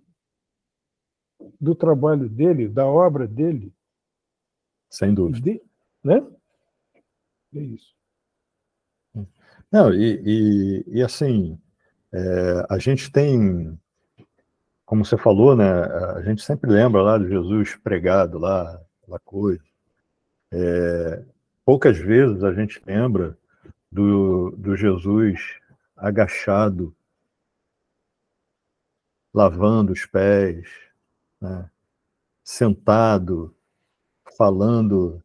do trabalho dele, da obra dele. Sem dúvida. Né? É isso. Não, e assim, a gente tem, como você falou, né, a gente sempre lembra lá de Jesus pregado lá, aquela coisa. Poucas vezes a gente lembra do Jesus agachado, lavando os pés, né, sentado, falando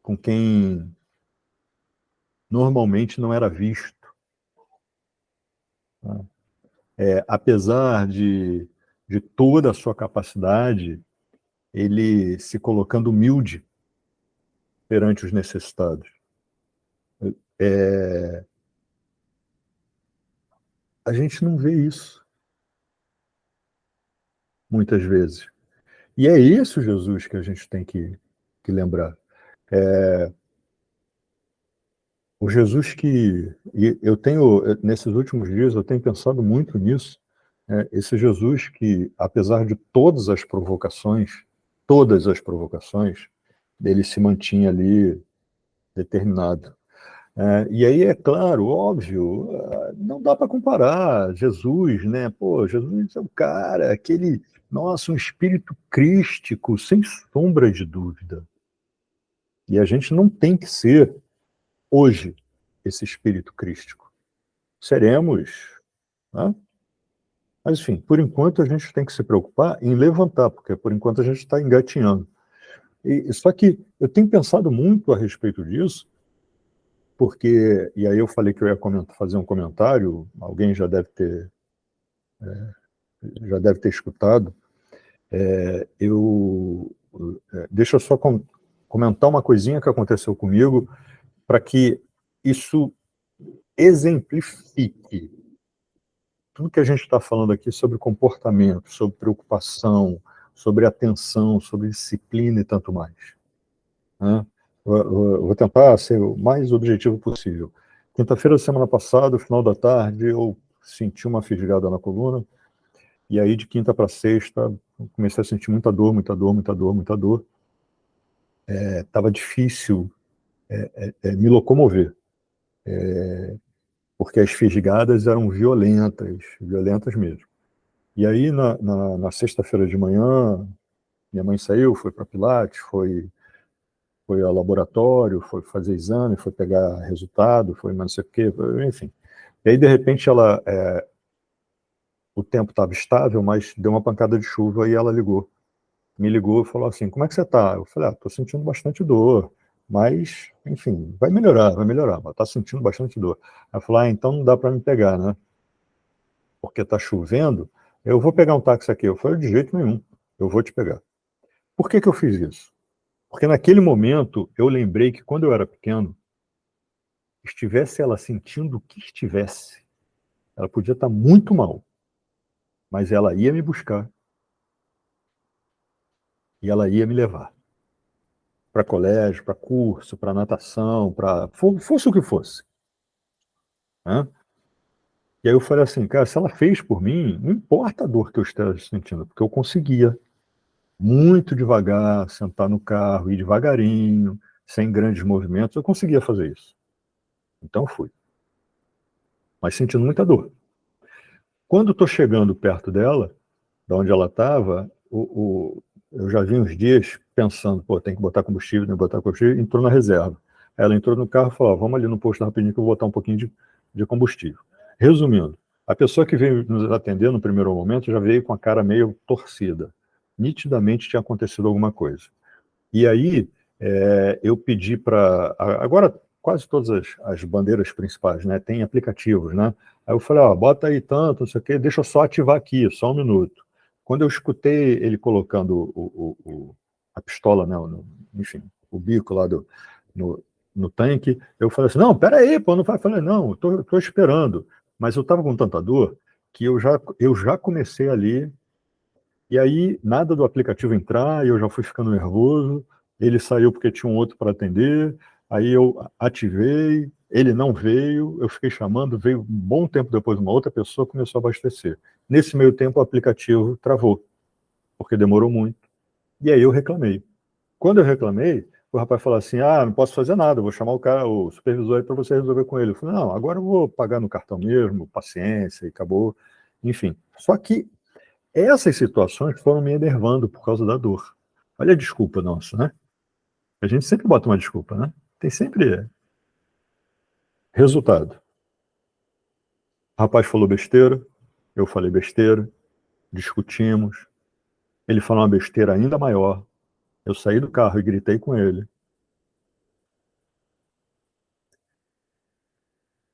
com quem normalmente não era visto. Né? Apesar de toda a sua capacidade, ele se colocando humilde perante os necessitados. A gente não vê isso muitas vezes. E é esse o Jesus que a gente tem que lembrar. O Jesus que... E eu tenho, nesses últimos dias, eu tenho pensado muito nisso. Esse Jesus que, apesar de todas as provocações, ele se mantinha ali determinado. E aí, é claro, óbvio, não dá para comparar Jesus, né? Pô, Jesus é o cara, aquele, nossa, um espírito crístico, sem sombra de dúvida. E a gente não tem que ser, hoje, esse espírito crístico. Seremos, né? Mas, enfim, por enquanto a gente tem que se preocupar em levantar, porque por enquanto a gente está engatinhando. Só que eu tenho pensado muito a respeito disso, porque, e aí eu falei que eu ia fazer um comentário, alguém já deve ter escutado. Deixa eu só comentar uma coisinha que aconteceu comigo, para que isso exemplifique tudo que a gente está falando aqui sobre comportamento, sobre preocupação, sobre atenção, sobre disciplina e tanto mais. Né? Vou tentar ser o mais objetivo possível. Quinta-feira da semana passada, no final da tarde, eu senti uma fisgada na coluna, e aí de quinta para sexta, comecei a sentir muita dor. Estava difícil me locomover, porque as fisgadas eram violentas mesmo. E aí, na sexta-feira de manhã, minha mãe saiu, foi para Pilates, foi ao laboratório, foi fazer exame, foi pegar resultado, foi não sei o quê, enfim. E aí, de repente, o tempo estava estável, mas deu uma pancada de chuva e ela me ligou e falou assim, como é que você está? Eu falei, estou sentindo bastante dor, mas, enfim, vai melhorar, mas está sentindo bastante dor. Ela falou, então não dá para me pegar, né? Porque está chovendo, eu vou pegar um táxi aqui. Eu falei, de jeito nenhum, eu vou te pegar. Por que eu fiz isso? Porque naquele momento eu lembrei que quando eu era pequeno, estivesse ela sentindo o que estivesse, ela podia estar muito mal, mas ela ia me buscar e ela ia me levar para colégio, para curso, para natação, para fosse o que fosse, né? E aí eu falei assim, cara, se ela fez por mim, não importa a dor que eu esteja sentindo, porque eu conseguia muito devagar sentar no carro, ir devagarinho, sem grandes movimentos, eu conseguia fazer isso. Então fui, mas sentindo muita dor. Quando estou chegando perto dela, da onde ela estava, eu já vi uns dias pensando, pô, tem que botar combustível, tem que botar combustível, entrou na reserva. Ela entrou no carro e falou, vamos ali no posto rapidinho que eu vou botar um pouquinho de combustível. Resumindo, a pessoa que veio nos atender no primeiro momento já veio com a cara meio torcida. Nitidamente tinha acontecido alguma coisa. E aí, eu pedi para... Agora, quase todas as bandeiras principais, né, tem aplicativos, né? Aí eu falei, ó, bota aí tanto, não sei o quê, deixa eu só ativar aqui, só um minuto. Quando eu escutei ele colocando a pistola, né, enfim, o bico lá no tanque, eu falei assim, não, peraí, pô, não vai. Eu falei, não, tô esperando. Mas eu estava com tanta dor que eu já comecei ali, e aí nada do aplicativo entrar, e eu já fui ficando nervoso, ele saiu porque tinha um outro para atender, aí eu ativei, ele não veio, eu fiquei chamando, veio um bom tempo depois uma outra pessoa, começou a abastecer. Nesse meio tempo o aplicativo travou, porque demorou muito. E aí eu reclamei. Quando eu reclamei, o rapaz falou assim, não posso fazer nada, vou chamar o supervisor aí para você resolver com ele. Eu falei, não, agora eu vou pagar no cartão mesmo, paciência, e acabou. Enfim, só que essas situações foram me enervando por causa da dor. Olha a desculpa nossa, né? A gente sempre bota uma desculpa, né? Tem sempre resultado. O rapaz falou besteira, eu falei besteira, discutimos, ele falou uma besteira ainda maior, eu saí do carro e gritei com ele.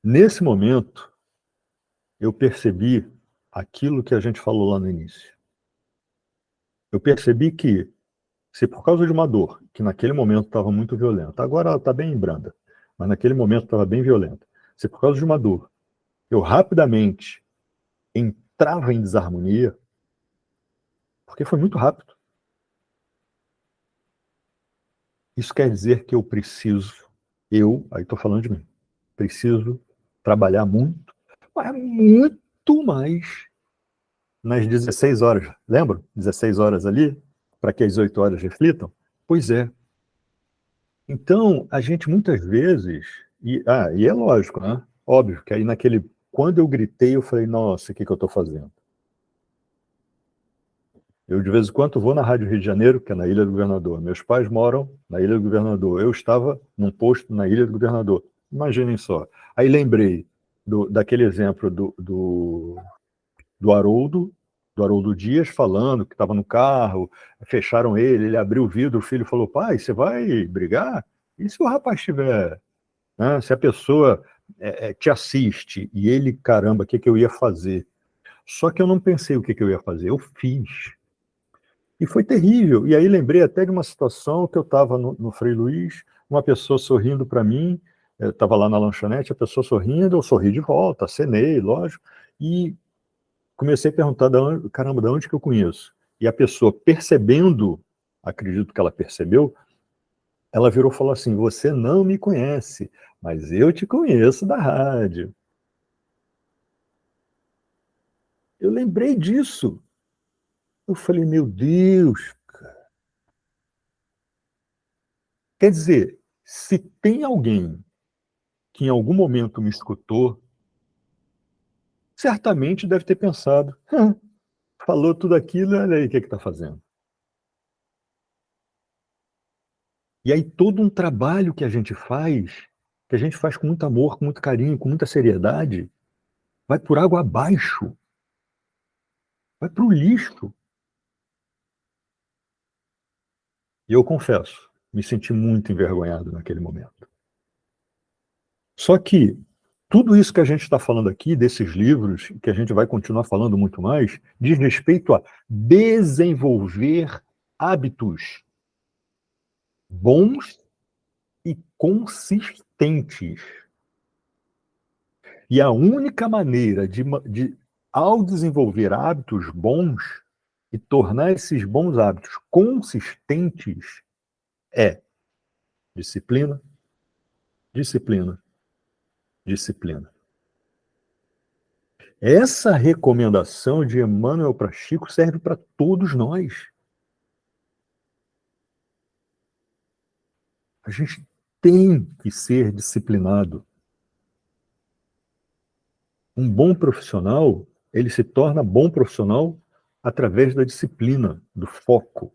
Nesse momento, eu percebi aquilo que a gente falou lá no início. Eu percebi que, se por causa de uma dor, que naquele momento estava muito violenta, agora ela está bem branda, mas naquele momento estava bem violenta, se por causa de uma dor, eu rapidamente entrava em desarmonia, porque foi muito rápido. Isso quer dizer que aí estou falando de mim, preciso trabalhar muito, mas muito mais nas 16 horas. Lembra? 16 horas ali, para que as 8 horas reflitam? Pois é. Então, a gente muitas vezes, e é lógico, né? Óbvio que aí quando eu gritei, eu falei, nossa, o que eu estou fazendo? Eu, de vez em quando, vou na Rádio Rio de Janeiro, que é na Ilha do Governador. Meus pais moram na Ilha do Governador. Eu estava num posto na Ilha do Governador. Imaginem só. Aí lembrei daquele exemplo do Haroldo Dias, falando que estava no carro, fecharam ele abriu o vidro, o filho falou, pai, você vai brigar? E se o rapaz estiver... Né, se a pessoa te assiste e ele, caramba, o que eu ia fazer? Só que eu não pensei o que eu ia fazer, eu fiz. E foi terrível. E aí lembrei até de uma situação que eu estava no Frei Luís, uma pessoa sorrindo para mim, eu estava lá na lanchonete, a pessoa sorrindo, eu sorri de volta, acenei, lógico, e comecei a perguntar, caramba, de onde que eu conheço? E a pessoa, percebendo, acredito que ela percebeu, ela virou e falou assim, você não me conhece, mas eu te conheço da rádio. Eu lembrei disso. Eu falei, meu Deus, cara. Quer dizer, se tem alguém que em algum momento me escutou, certamente deve ter pensado, falou tudo aquilo, olha aí o que está fazendo. E aí todo um trabalho que a gente faz com muito amor, com muito carinho, com muita seriedade, vai por água abaixo, vai para o lixo. E eu confesso, me senti muito envergonhado naquele momento. Só que tudo isso que a gente está falando aqui, desses livros, que a gente vai continuar falando muito mais, diz respeito a desenvolver hábitos. bons e consistentes. E a única maneira ao desenvolver hábitos bons e tornar esses bons hábitos consistentes é disciplina, disciplina, disciplina. Essa recomendação de Emmanuel para Chico serve para todos nós. A gente tem que ser disciplinado. Um bom profissional, ele se torna bom profissional através da disciplina, do foco.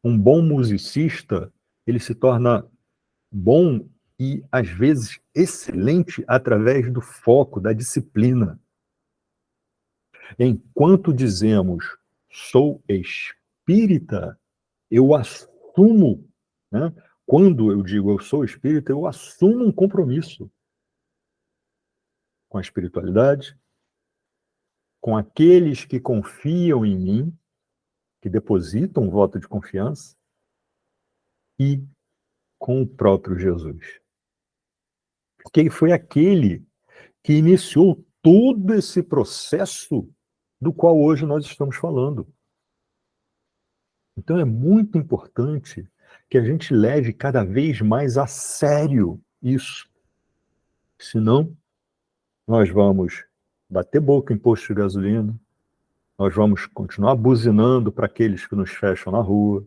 Um bom musicista, ele se torna bom e, às vezes, excelente através do foco, da disciplina. Enquanto dizemos, sou espírita, eu assumo, né? Quando eu digo eu sou espírita, eu assumo um compromisso com a espiritualidade, com aqueles que confiam em mim, que depositam um voto de confiança, e com o próprio Jesus. Porque ele foi aquele que iniciou todo esse processo do qual hoje nós estamos falando. Então é muito importante que a gente leve cada vez mais a sério isso. Senão, nós vamos bater boca em posto de gasolina, nós vamos continuar buzinando para aqueles que nos fecham na rua,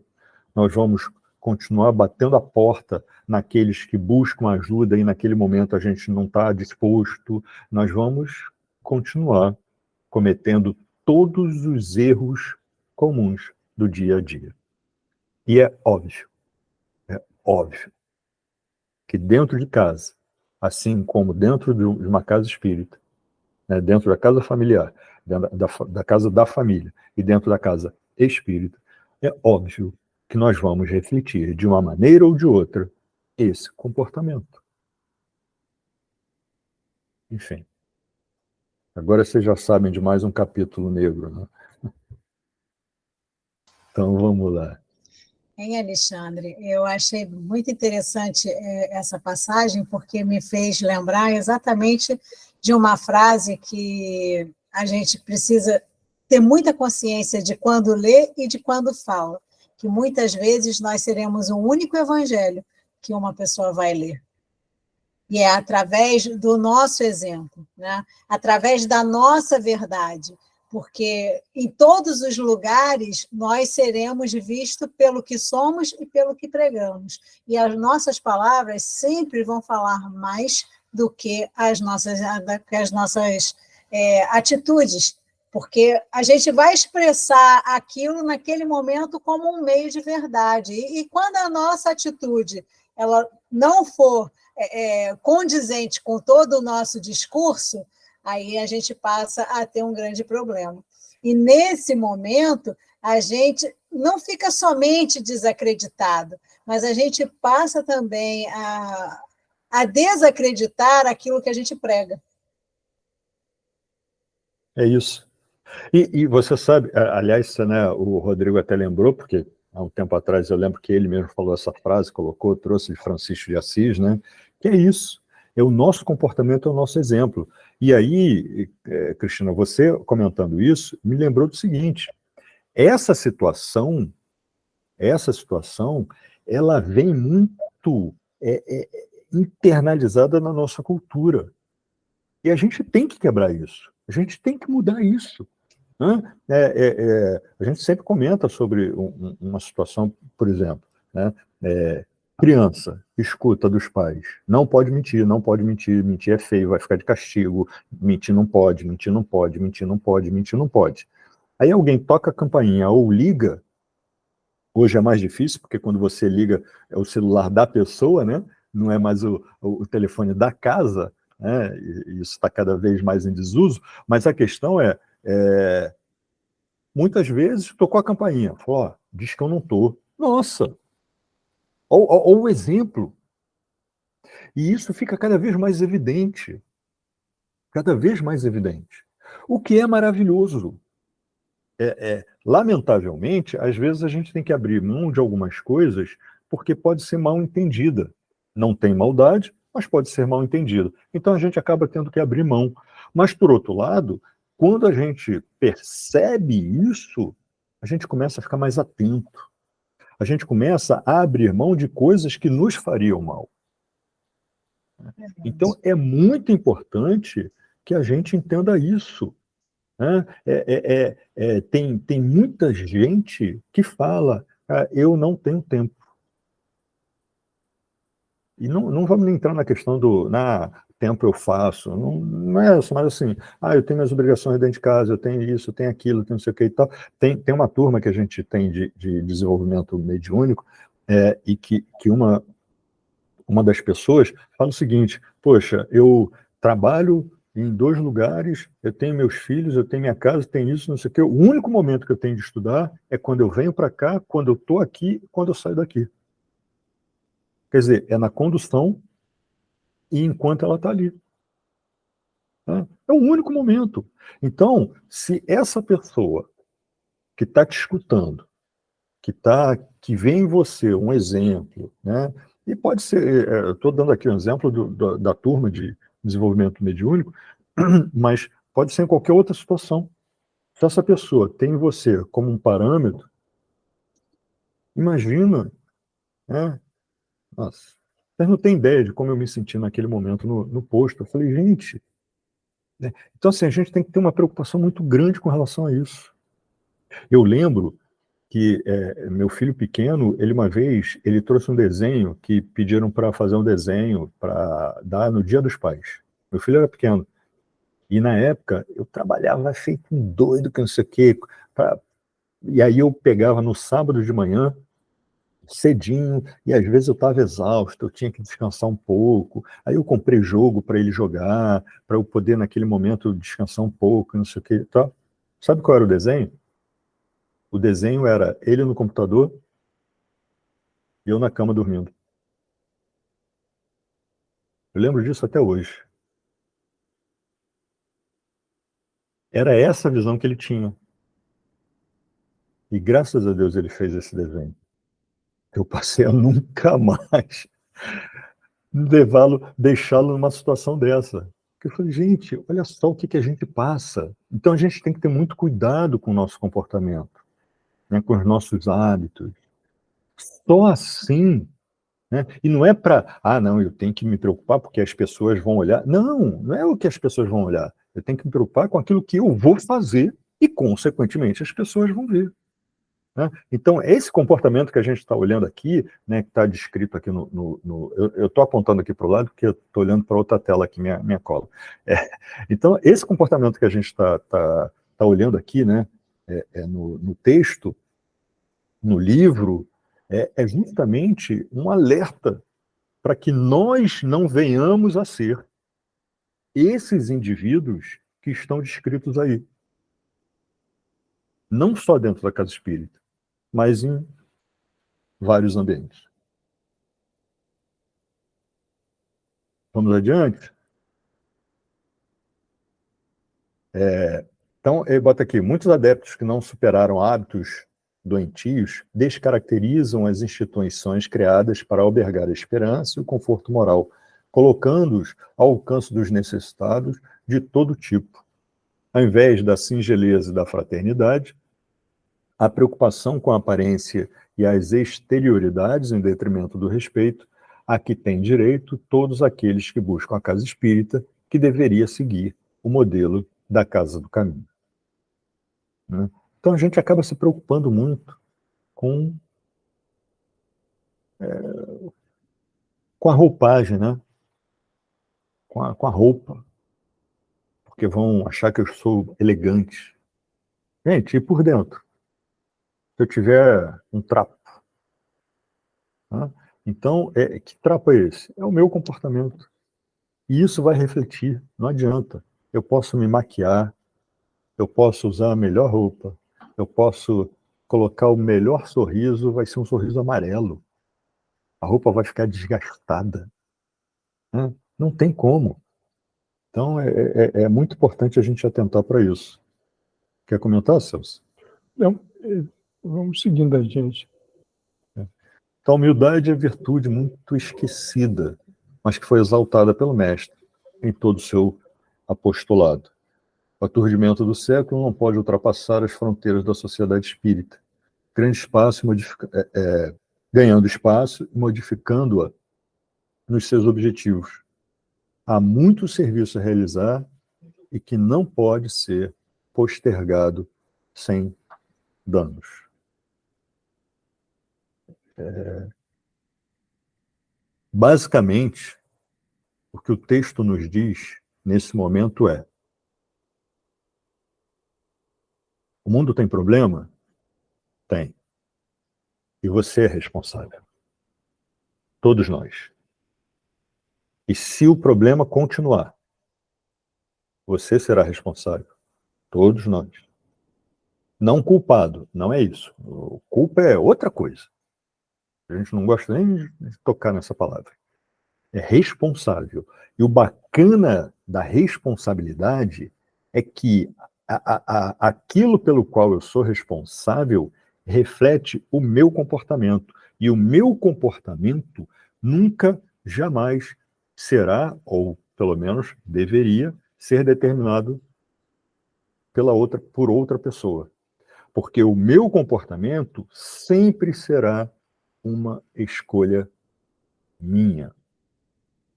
nós vamos continuar batendo a porta naqueles que buscam ajuda e naquele momento a gente não está disposto, nós vamos continuar cometendo todos os erros comuns do dia a dia. E é óbvio que dentro de casa, assim como dentro de uma casa espírita, né, dentro da casa familiar, dentro da casa da família e dentro da casa espírita, é óbvio que nós vamos refletir de uma maneira ou de outra esse comportamento. Enfim. Agora vocês já sabem de mais um capítulo negro, né? Então vamos lá. Hein, Alexandre? Eu achei muito interessante essa passagem, porque me fez lembrar exatamente de uma frase que a gente precisa ter muita consciência de quando lê e de quando fala, que muitas vezes nós seremos o único evangelho que uma pessoa vai ler. E é através do nosso exemplo, né? Através da nossa verdade, porque em todos os lugares nós seremos vistos pelo que somos e pelo que pregamos. E as nossas palavras sempre vão falar mais do que as nossas atitudes, porque a gente vai expressar aquilo naquele momento como um meio de verdade. E quando a nossa atitude ela não for condizente com todo o nosso discurso, aí a gente passa a ter um grande problema. E, nesse momento, a gente não fica somente desacreditado, mas a gente passa também a desacreditar aquilo que a gente prega. É isso. E você sabe, aliás, né, o Rodrigo até lembrou, porque há um tempo atrás eu lembro que ele mesmo falou essa frase, trouxe de Francisco de Assis, né? Que é isso. O nosso comportamento é o nosso exemplo. E aí, Cristina, você comentando isso, me lembrou do seguinte: essa situação, ela vem muito internalizada na nossa cultura. E a gente tem que quebrar isso. A gente tem que mudar isso. Né? A gente sempre comenta sobre uma situação, por exemplo, né? Criança escuta dos pais, não pode mentir, não pode mentir, mentir é feio, vai ficar de castigo, mentir não pode, mentir não pode, mentir não pode, mentir não pode. Aí alguém toca a campainha ou liga, hoje é mais difícil, porque quando você liga é o celular da pessoa, né? Não é mais o telefone da casa, né? E isso está cada vez mais em desuso, mas a questão muitas vezes tocou a campainha, falou, diz que eu não estou. Nossa! Ou o exemplo. E isso fica cada vez mais evidente. Cada vez mais evidente. O que é maravilhoso. lamentavelmente, às vezes a gente tem que abrir mão de algumas coisas porque pode ser mal entendida. Não tem maldade, mas pode ser mal entendida. Então a gente acaba tendo que abrir mão. Mas, por outro lado, quando a gente percebe isso, a gente começa a ficar mais atento. A gente começa a abrir mão de coisas que nos fariam mal. Então, é muito importante que a gente entenda isso, né? Tem muita gente que fala, eu não tenho tempo. E não vamos entrar na questão do tempo eu faço, não é isso, mas assim, eu tenho minhas obrigações dentro de casa, eu tenho isso, eu tenho aquilo, eu tenho não sei o que e tal. Tem uma turma que a gente tem de desenvolvimento mediúnico, e que uma das pessoas fala o seguinte: poxa, eu trabalho em 2 lugares, eu tenho meus filhos, eu tenho minha casa, tenho isso, não sei o quê. O único momento que eu tenho de estudar é quando eu venho para cá, quando eu estou aqui, quando eu saio daqui. Quer dizer, é na condução e enquanto ela está ali. Né? É o único momento. Então, se essa pessoa que está te escutando, que vê em você um exemplo, né? E pode ser, eu estou dando aqui um exemplo da turma de desenvolvimento mediúnico, mas pode ser em qualquer outra situação. Se essa pessoa tem você como um parâmetro, imagina, né? Nossa, vocês não têm ideia de como eu me senti naquele momento no posto. Eu falei, gente, né? Então assim, a gente tem que ter uma preocupação muito grande com relação a isso. Eu lembro que meu filho pequeno, ele uma vez, ele trouxe um desenho que pediram para fazer um desenho para dar no Dia dos Pais. Meu filho era pequeno. E na época, eu trabalhava feito um doido, que não sei o quê. E aí eu pegava no sábado de manhã, cedinho, e às vezes eu estava exausto, eu tinha que descansar um pouco. Aí eu comprei jogo para ele jogar, para eu poder naquele momento descansar um pouco, não sei o quê. Tá? Sabe qual era o desenho? O desenho era ele no computador e eu na cama dormindo. Eu lembro disso até hoje. Era essa a visão que ele tinha. E graças a Deus ele fez esse desenho. Eu passei a nunca mais deixá-lo numa situação dessa. Porque eu falei, gente, olha só o que a gente passa. Então a gente tem que ter muito cuidado com o nosso comportamento, né, com os nossos hábitos. Só assim, né? E não é para, não, eu tenho que me preocupar porque as pessoas vão olhar. Não é o que as pessoas vão olhar. Eu tenho que me preocupar com aquilo que eu vou fazer e, consequentemente, as pessoas vão ver. Né? Então, esse comportamento que a gente está olhando aqui, né, que está descrito aqui eu estou apontando aqui para o lado porque eu estou olhando para outra tela aqui, minha cola. Então, esse comportamento que a gente está olhando aqui, né, no texto, no livro, é justamente um alerta para que nós não venhamos a ser esses indivíduos que estão descritos aí. Não só dentro da casa espírita, mas em vários ambientes. Vamos adiante? Então, ele bota aqui, muitos adeptos que não superaram hábitos doentios descaracterizam as instituições criadas para albergar a esperança e o conforto moral, colocando-os ao alcance dos necessitados de todo tipo. Ao invés da singeleza e da fraternidade, a preocupação com a aparência e as exterioridades em detrimento do respeito a que têm direito todos aqueles que buscam a casa espírita, que deveria seguir o modelo da Casa do Caminho. Né? Então a gente acaba se preocupando muito com a roupagem, né? com a roupa, porque vão achar que eu sou elegante. Gente, e por dentro? Se eu tiver um trapo, né? Então, que trapo é esse? É o meu comportamento. E isso vai refletir, não adianta. Eu posso me maquiar, eu posso usar a melhor roupa, eu posso colocar o melhor sorriso, vai ser um sorriso amarelo. A roupa vai ficar desgastada. Né? Não tem como. Então, é muito importante a gente atentar para isso. Quer comentar, Celso? Não, vamos seguindo a gente. Então, a humildade é virtude muito esquecida, mas que foi exaltada pelo Mestre em todo o seu apostolado. O aturdimento do século não pode ultrapassar as fronteiras da sociedade espírita, grande espaço ganhando espaço e modificando-a nos seus objetivos. Há muito serviço a realizar e que não pode ser postergado sem danos. Basicamente, o que o texto nos diz nesse momento é: o mundo tem problema? Tem. E você é responsável. Todos nós. E se o problema continuar, você será responsável. Todos nós. Não culpado, não é isso. O culpa é outra coisa. A gente não gosta nem de tocar nessa palavra. É responsável. E o bacana da responsabilidade é que aquilo pelo qual eu sou responsável reflete o meu comportamento. E o meu comportamento nunca, jamais será, ou pelo menos deveria, ser determinado por outra pessoa. Porque o meu comportamento sempre será uma escolha minha.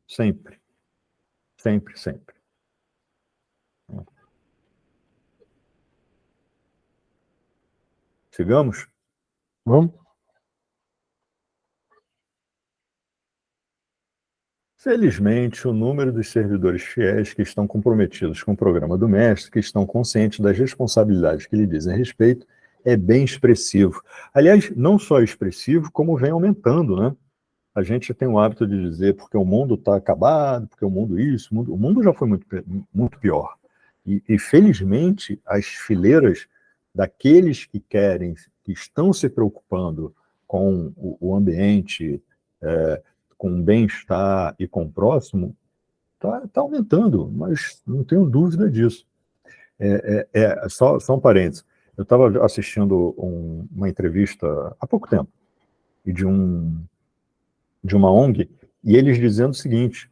Sempre. Sempre, sempre. Sigamos? Vamos? Felizmente, o número dos servidores fiéis que estão comprometidos com o programa do Mestre, que estão conscientes das responsabilidades que lhe dizem respeito, é bem expressivo. Aliás, não só expressivo, como vem aumentando, né? A gente tem o hábito de dizer porque o mundo está acabado, porque o mundo isso, o mundo já foi muito pior. E felizmente, as fileiras daqueles que querem, que estão se preocupando com o ambiente, com o bem-estar e com o próximo, está aumentando, mas não tenho dúvida disso. Só um parênteses. Eu estava assistindo uma entrevista há pouco tempo, e de uma ONG, e eles dizendo o seguinte,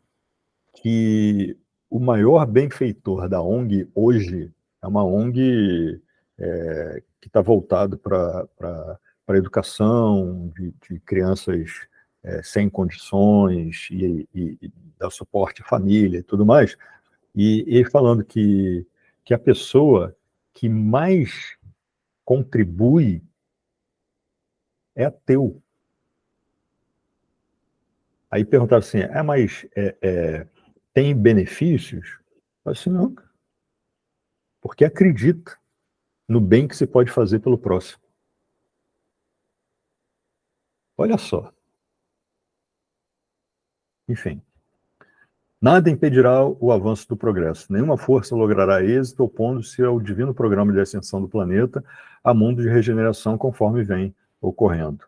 que o maior benfeitor da ONG hoje é uma ONG que está voltado para a educação de crianças sem condições e dar suporte à família e tudo mais. E ele falando que a pessoa que mais contribui é ateu. Aí perguntaram assim, mas tem benefícios? Eu falei assim, não, porque acredita no bem que se pode fazer pelo próximo. Olha só. Enfim. Nada impedirá o avanço do progresso. Nenhuma força logrará êxito opondo-se ao divino programa de ascensão do planeta a mundo de regeneração conforme vem ocorrendo.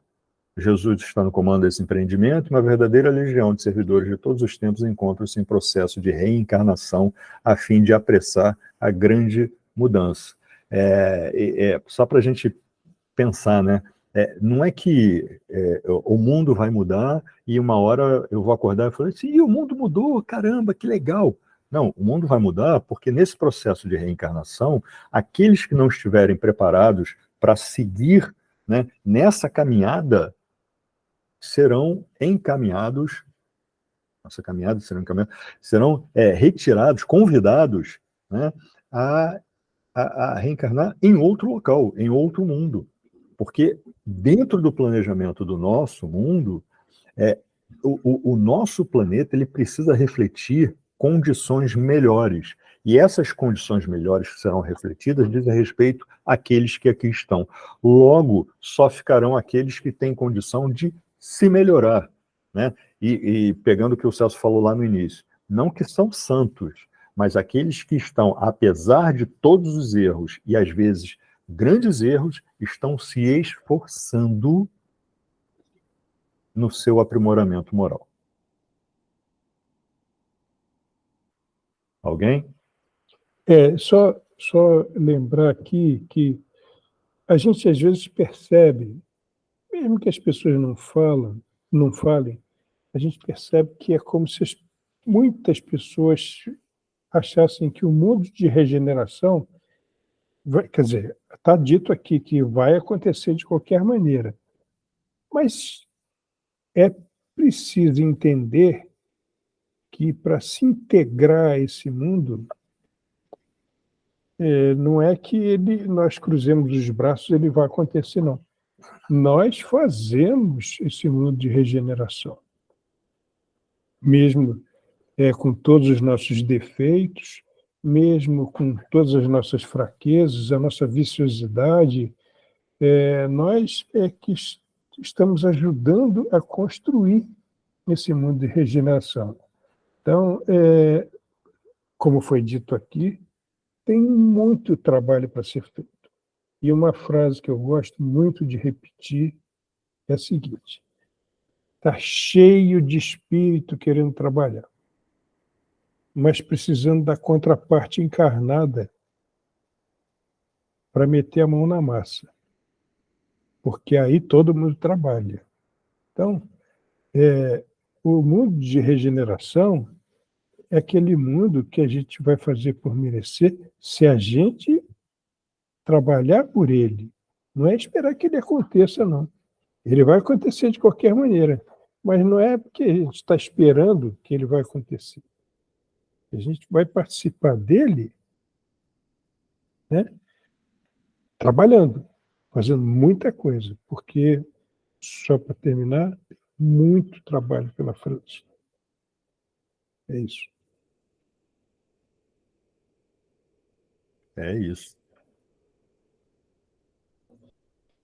Jesus está no comando desse empreendimento e uma verdadeira legião de servidores de todos os tempos encontra-se em processo de reencarnação a fim de apressar a grande mudança. Só para a gente pensar, né? Não é que o mundo vai mudar e uma hora eu vou acordar e falar assim, o mundo mudou, caramba, que legal. Não, o mundo vai mudar porque nesse processo de reencarnação, aqueles que não estiverem preparados para seguir, né, nessa caminhada serão encaminhados, serão retirados, convidados, né, a reencarnar em outro local, em outro mundo. Porque dentro do planejamento do nosso mundo, o nosso planeta ele precisa refletir condições melhores. E essas condições melhores que serão refletidas dizem respeito àqueles que aqui estão. Logo, só ficarão aqueles que têm condição de se melhorar. Né? E pegando o que o Celso falou lá no início, não que são santos, mas aqueles que estão, apesar de todos os erros, e às vezes grandes erros, estão se esforçando no seu aprimoramento moral. Alguém? Só lembrar aqui que a gente às vezes percebe, mesmo que as pessoas não falem, a gente percebe que é como se muitas pessoas achassem que o mundo de regeneração, quer dizer, está dito aqui que vai acontecer de qualquer maneira, mas é preciso entender que para se integrar a esse mundo, não é que nós cruzemos os braços e ele vai acontecer, não. Nós fazemos esse mundo de regeneração, mesmo com todos os nossos defeitos, mesmo com todas as nossas fraquezas, a nossa viciosidade, nós é que estamos ajudando a construir esse mundo de regeneração. Então, como foi dito aqui, tem muito trabalho para ser feito. E uma frase que eu gosto muito de repetir é a seguinte: está cheio de espírito querendo trabalhar, mas precisando da contraparte encarnada para meter a mão na massa, porque aí todo mundo trabalha. Então, o mundo de regeneração é aquele mundo que a gente vai fazer por merecer se a gente trabalhar por ele. Não é esperar que ele aconteça, não. Ele vai acontecer de qualquer maneira, mas não é porque a gente está esperando que ele vai acontecer. A gente vai participar dele, né, trabalhando, fazendo muita coisa, porque, só para terminar, muito trabalho pela frente. É isso. É isso.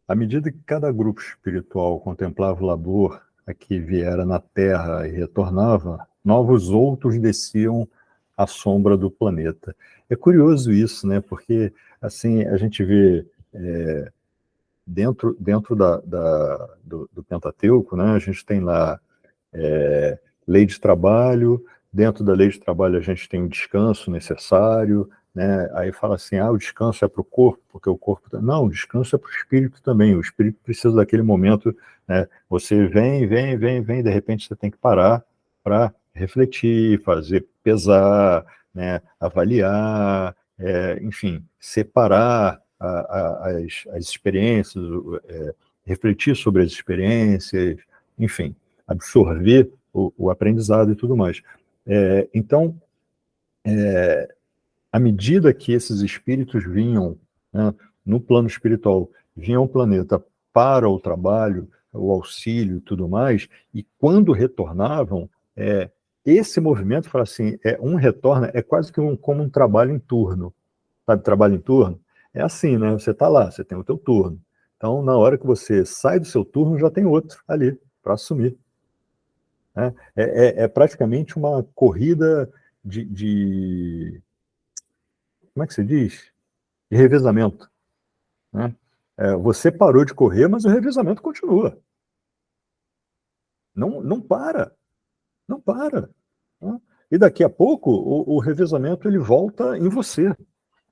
À medida que cada grupo espiritual contemplava o labor a que viera na Terra e retornava, novos outros desciam à sombra do planeta. É curioso isso, né? Porque assim a gente vê dentro do Pentateuco, né? A gente tem lá lei de trabalho, dentro da lei de trabalho a gente tem o descanso necessário, né? Aí fala assim, o descanso é para o corpo, porque o corpo... Não, o descanso é para o espírito também, o espírito precisa daquele momento, né? Você vem, de repente você tem que parar para refletir, fazer, né? Avaliar, enfim, separar as experiências, refletir sobre as experiências, enfim, absorver o aprendizado e tudo mais. Então, à medida que esses espíritos vinham, né, no plano espiritual, vinham ao planeta para o trabalho, o auxílio e tudo mais, e quando retornavam, esse movimento, fala assim, um retorna, é quase que como um trabalho em turno. Sabe, trabalho em turno? É assim, né? Você está lá, você tem o teu turno. Então, na hora que você sai do seu turno, já tem outro ali para assumir. Né? É praticamente uma corrida como é que se diz? De revezamento. Né? Você parou de correr, mas o revezamento continua. Não para. Não para. Né? E daqui a pouco, o revezamento ele volta em você.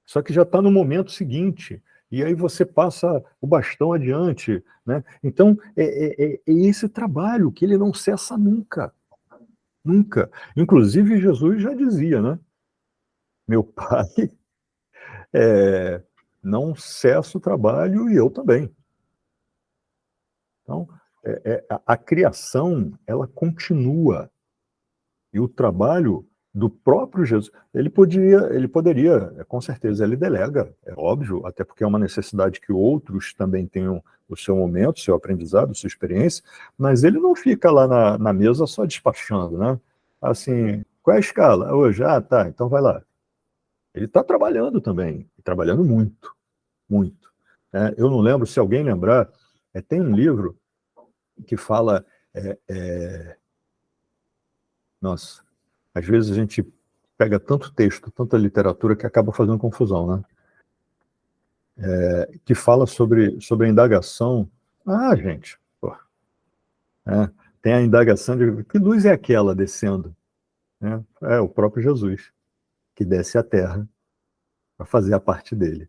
Só que já está no momento seguinte. E aí você passa o bastão adiante. Né? Então, é esse trabalho que ele não cessa nunca. Nunca. Inclusive, Jesus já dizia, né? Meu pai não cessa o trabalho e eu também. Então, a criação, ela continua. E o trabalho do próprio Jesus, ele poderia, com certeza, ele delega, é óbvio, até porque é uma necessidade que outros também tenham o seu momento, o seu aprendizado, a sua experiência, mas ele não fica lá na mesa só despachando, né? Assim, qual é a escala? Hoje, tá, então vai lá. Ele está trabalhando também, trabalhando muito, muito. Eu não lembro, se alguém lembrar, tem um livro que fala... Nossa, às vezes a gente pega tanto texto, tanta literatura, que acaba fazendo confusão, né? Que fala sobre a indagação. Gente, pô, tem a indagação de que luz é aquela descendo? É o próprio Jesus, que desce à Terra para fazer a parte dele.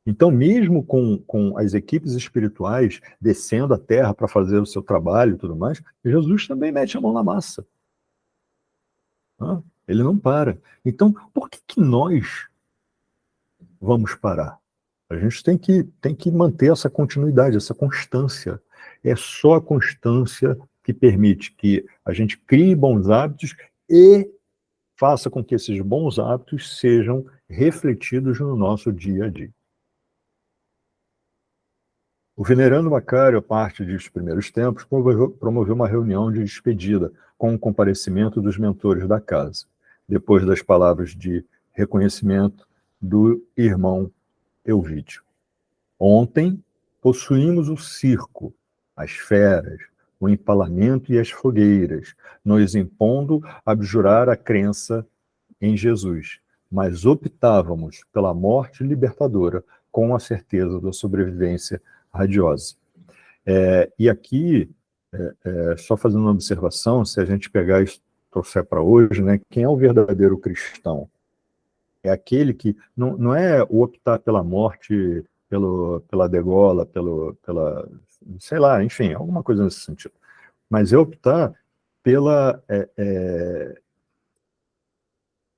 Então, mesmo com as equipes espirituais descendo à terra para fazer o seu trabalho e tudo mais, Jesus também mete a mão na massa. Ele não para. Então, por que nós vamos parar? A gente tem que manter essa continuidade, essa constância. É só a constância que permite que a gente crie bons hábitos e faça com que esses bons hábitos sejam refletidos no nosso dia a dia. O venerando Macário, a parte dos primeiros tempos, promoveu uma reunião de despedida com o comparecimento dos mentores da casa, depois das palavras de reconhecimento do irmão Elvídio. Ontem possuímos o circo, as feras, o empalamento e as fogueiras, nos impondo abjurar a crença em Jesus, mas optávamos pela morte libertadora com a certeza da sobrevivência radiosa. E aqui, só fazendo uma observação, se a gente pegar e trouxer para hoje, né, quem é o verdadeiro cristão? É aquele que não é o optar pela morte, pela degola, pela, sei lá, enfim, alguma coisa nesse sentido. Mas é optar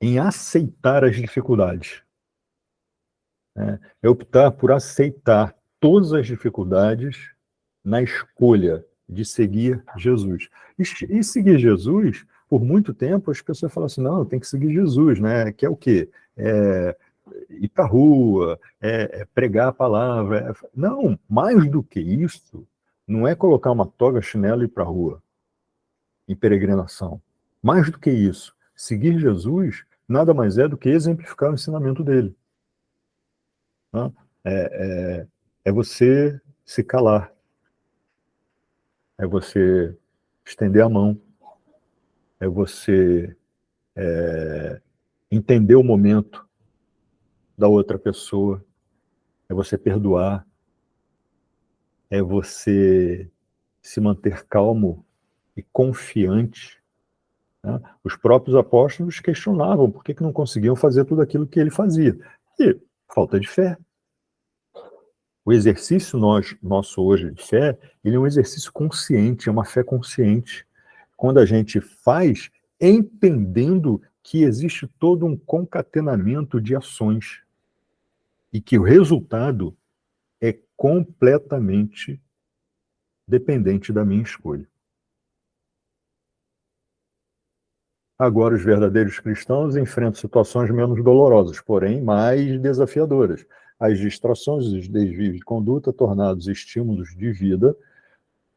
em aceitar as dificuldades. É optar por aceitar todas as dificuldades na escolha de seguir Jesus. E seguir Jesus, por muito tempo, as pessoas falam assim, não, tem que seguir Jesus, né? Que é o quê? Ir para a rua, pregar a palavra. Não, mais do que isso, não é colocar uma toga, chinelo e ir para a rua, em peregrinação. Mais do que isso, seguir Jesus nada mais é do que exemplificar o ensinamento dele. É você se calar, é você estender a mão, é você entender o momento da outra pessoa, é você perdoar, é você se manter calmo e confiante. Né? Os próprios apóstolos questionavam por que não conseguiam fazer tudo aquilo que ele fazia. E falta de fé. O exercício nosso hoje de fé, ele é um exercício consciente, é uma fé consciente. Quando a gente faz, entendendo que existe todo um concatenamento de ações e que o resultado é completamente dependente da minha escolha. Agora, os verdadeiros cristãos enfrentam situações menos dolorosas, porém mais desafiadoras. As distrações e os desvios de conduta, tornados estímulos de vida,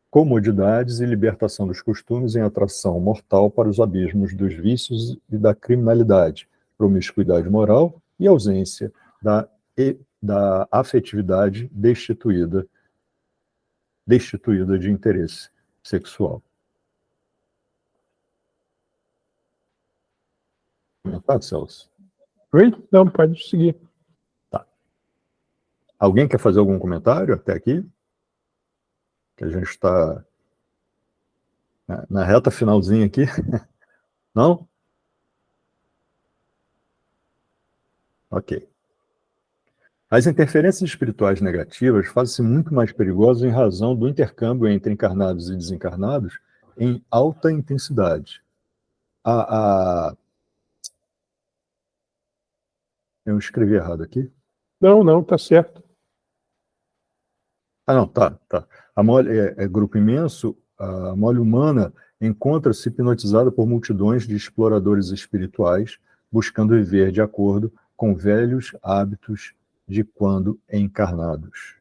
comodidades e libertação dos costumes em atração mortal para os abismos dos vícios e da criminalidade, promiscuidade moral e ausência da afetividade destituída de interesse sexual. Tá, Celso? Oi? Não, pode seguir. Tá. Alguém quer fazer algum comentário até aqui? Que a gente está na reta finalzinha aqui. Não? Ok. As interferências espirituais negativas fazem-se muito mais perigosas em razão do intercâmbio entre encarnados e desencarnados em alta intensidade. Eu escrevi errado aqui? Não, tá certo. Não, tá. A mole é grupo imenso, a mole humana encontra-se hipnotizada por multidões de exploradores espirituais, buscando viver de acordo com velhos hábitos de quando encarnados.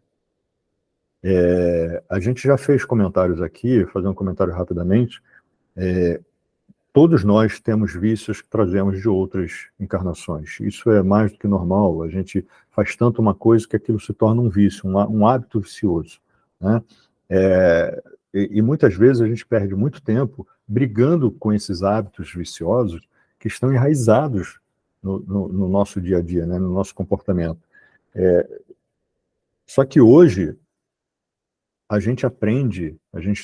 A gente já fez comentários aqui, vou fazer um comentário rapidamente. Todos nós temos vícios que trazemos de outras encarnações. Isso é mais do que normal. A gente faz tanto uma coisa que aquilo se torna um vício, um hábito vicioso. Né? E muitas vezes a gente perde muito tempo brigando com esses hábitos viciosos que estão enraizados no nosso dia a dia, né? No nosso comportamento. Só que hoje a gente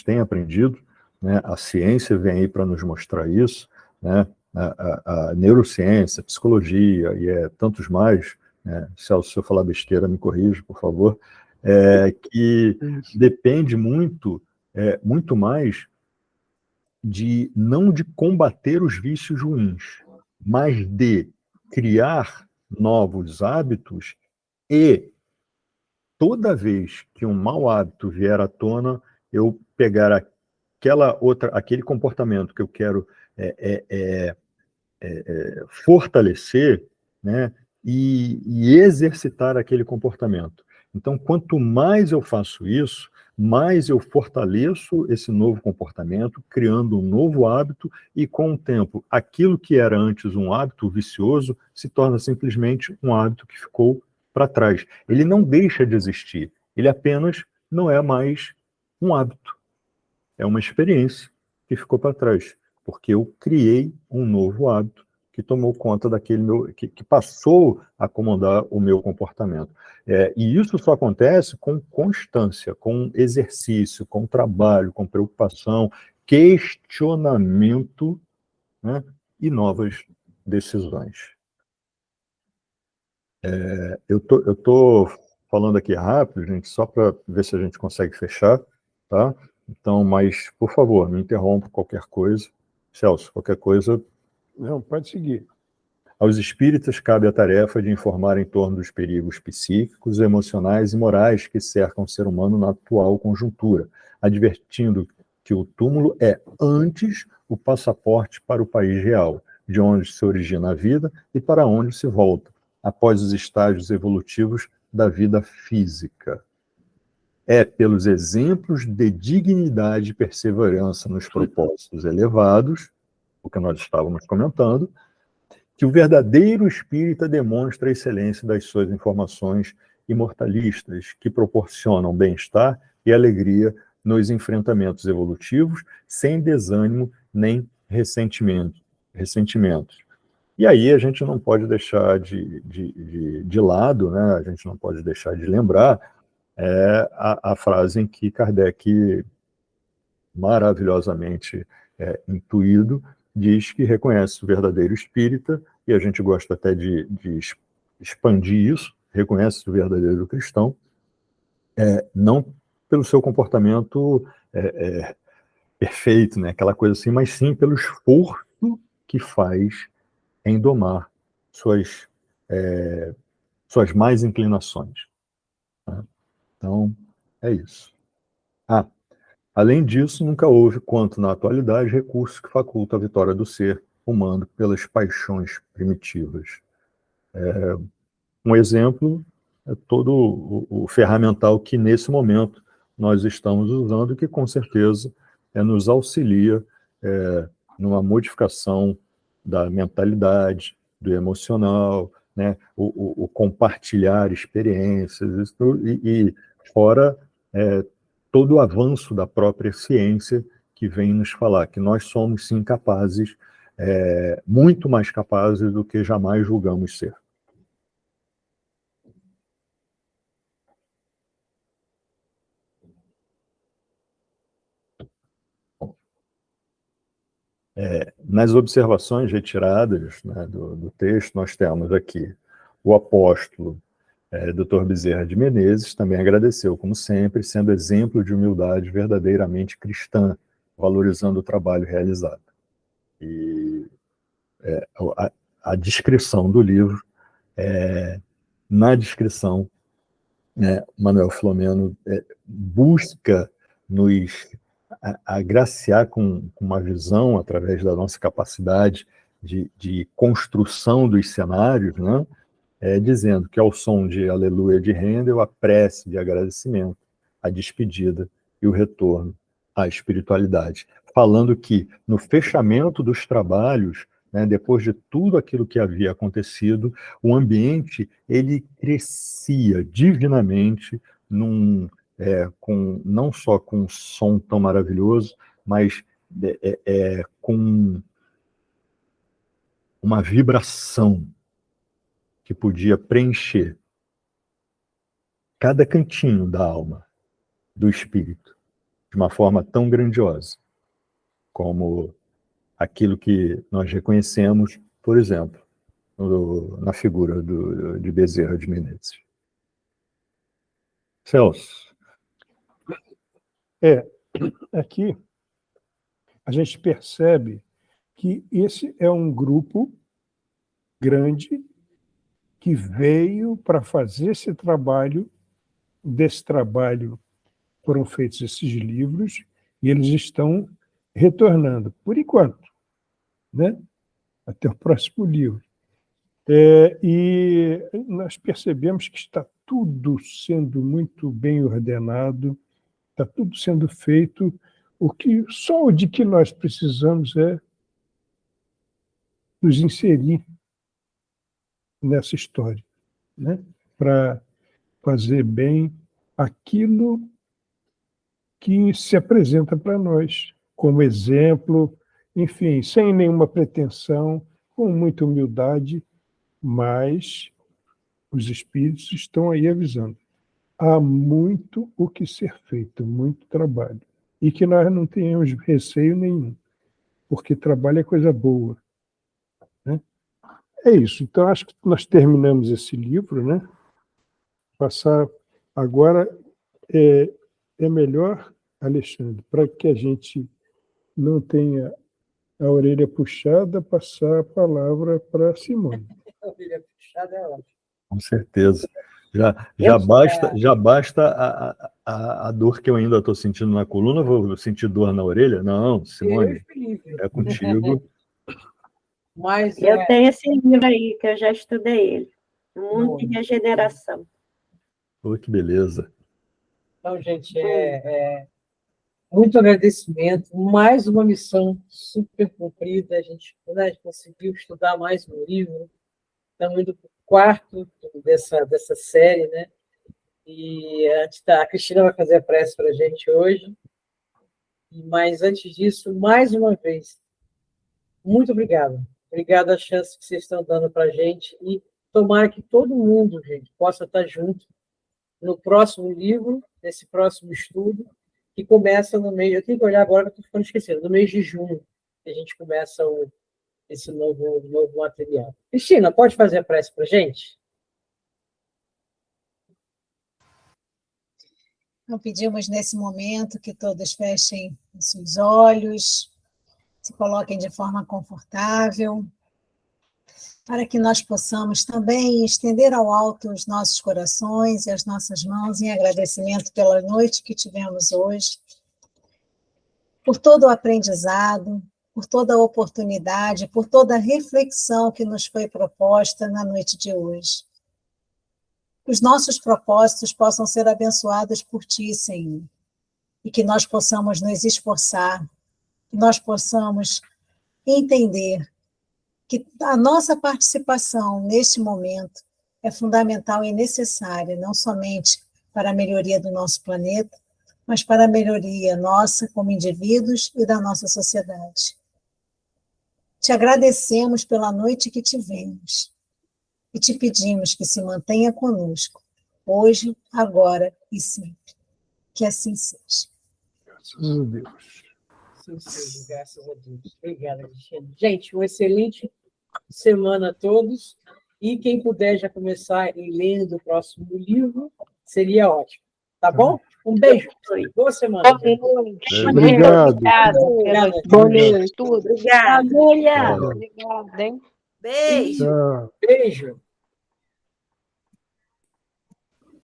tem aprendido, né? A ciência vem aí para nos mostrar isso, né? A neurociência, a psicologia e tantos mais, Celso, se eu falar besteira, me corrija, por favor, que depende muito mais não de combater os vícios ruins, mas de criar novos hábitos e toda vez que um mau hábito vier à tona, eu pegar aquele comportamento que eu quero fortalecer, né, e exercitar aquele comportamento. Então, quanto mais eu faço isso, mais eu fortaleço esse novo comportamento, criando um novo hábito, e com o tempo, aquilo que era antes um hábito vicioso se torna simplesmente um hábito que ficou para trás. Ele não deixa de existir, ele apenas não é mais um hábito. É uma experiência que ficou para trás, porque eu criei um novo hábito que tomou conta daquele que passou a comandar o meu comportamento. E isso só acontece com constância, com exercício, com trabalho, com preocupação, questionamento, né, e novas decisões. Eu tô falando aqui rápido, gente, só para ver se a gente consegue fechar, tá? Então, mas, por favor, me interrompa qualquer coisa. Celso, qualquer coisa. Não, pode seguir. Aos espíritas cabe a tarefa de informar em torno dos perigos psíquicos, emocionais e morais que cercam o ser humano na atual conjuntura, advertindo que o túmulo é, antes, o passaporte para o país real, de onde se origina a vida e para onde se volta, após os estágios evolutivos da vida física. É pelos exemplos de dignidade e perseverança nos propósitos elevados, o que nós estávamos comentando, que o verdadeiro espírita demonstra a excelência das suas informações imortalistas, que proporcionam bem-estar e alegria nos enfrentamentos evolutivos, sem desânimo nem ressentimentos. E aí a gente não pode deixar de lado, né? A gente não pode deixar de lembrar a frase em que Kardec, maravilhosamente intuído, diz que reconhece o verdadeiro espírita, e a gente gosta até de expandir isso, reconhece o verdadeiro cristão, não pelo seu comportamento perfeito, né, aquela coisa assim, mas sim pelo esforço que faz em domar suas más inclinações. Né? Então, é isso. Além disso, nunca houve, quanto na atualidade, recurso que faculta a vitória do ser humano pelas paixões primitivas. Um exemplo é todo o ferramental que, nesse momento, nós estamos usando, que, com certeza, nos auxilia numa modificação da mentalidade, do emocional, né? O compartilhar experiências, e fora todo o avanço da própria ciência, que vem nos falar que nós somos, sim, capazes, muito mais capazes do que jamais julgamos ser. Nas observações retiradas, né, do texto, nós temos aqui o apóstolo Dr. Bezerra de Menezes também agradeceu, como sempre, sendo exemplo de humildade verdadeiramente cristã, valorizando o trabalho realizado. E a descrição do livro, na descrição, Manuel Filomeno busca nos agraciar com uma visão, através da nossa capacidade de construção dos cenários, né? Dizendo que ao som de Aleluia de Handel, a prece de agradecimento, a despedida e o retorno à espiritualidade. Falando que, no fechamento dos trabalhos, né, depois de tudo aquilo que havia acontecido, o ambiente ele crescia divinamente, não só com um som tão maravilhoso, mas com uma vibração que podia preencher cada cantinho da alma, do espírito, de uma forma tão grandiosa, como aquilo que nós reconhecemos, por exemplo, na figura de Bezerra de Menezes. Celso. Aqui a gente percebe que esse é um grupo grande que veio para fazer esse trabalho. Desse trabalho foram feitos esses livros e eles estão retornando, por enquanto, né? Até o próximo livro. E nós percebemos que está tudo sendo muito bem ordenado, está tudo sendo feito. Só o de que nós precisamos é nos inserir nessa história, né? Para fazer bem aquilo que se apresenta para nós, como exemplo, enfim, sem nenhuma pretensão, com muita humildade, mas os espíritos estão aí avisando. Há muito o que ser feito, muito trabalho. E que nós não tenhamos receio nenhum, porque trabalho é coisa boa, né? É isso. Então, acho que nós terminamos esse livro, né? Passar agora é melhor, Alexandre, para que a gente não tenha a orelha puxada, passar a palavra para a Simone. A orelha puxada é ótimo. Com certeza. Já basta a dor que eu ainda estou sentindo na coluna, vou sentir dor na orelha? Não, Simone, é contigo. Mas, Eu tenho esse livro aí, que eu já estudei ele. O Mundo de Regeneração. Pô, que beleza. Então, gente, muito agradecimento. Mais uma missão super cumprida. A gente, né, conseguiu estudar mais um livro. Estamos indo para o 4º dessa série, né? E a Cristina vai fazer a prece para a gente hoje. Mas, antes disso, mais uma vez, muito obrigada. Obrigada a chance que vocês estão dando para a gente. E tomara que todo mundo, gente, possa estar junto no próximo livro, nesse próximo estudo, que começa no mês... Eu tenho que olhar agora, que eu estou ficando esquecendo. No mês de junho, que a gente começa esse novo material. Cristina, pode fazer a prece para a gente? Então, pedimos nesse momento que todos fechem os seus olhos, se coloquem de forma confortável, para que nós possamos também estender ao alto os nossos corações e as nossas mãos em agradecimento pela noite que tivemos hoje, por todo o aprendizado, por toda a oportunidade, por toda a reflexão que nos foi proposta na noite de hoje. Que os nossos propósitos possam ser abençoados por Ti, Senhor, e que nós possamos nos esforçar, que nós possamos entender que a nossa participação neste momento é fundamental e necessária, não somente para a melhoria do nosso planeta, mas para a melhoria nossa como indivíduos e da nossa sociedade. Te agradecemos pela noite que tivemos e te pedimos que se mantenha conosco, hoje, agora e sempre. Que assim seja. Graças a Deus. Sim, seja, graças a Deus. Obrigada, Cristina. Gente, uma excelente semana a todos. E quem puder já começar lendo o próximo livro, seria ótimo. Tá bom? Um beijo. Boa semana. Obrigado. Boa noite. Tudo. Obrigada. Obrigada, hein? Beijo. Tchau. Beijo.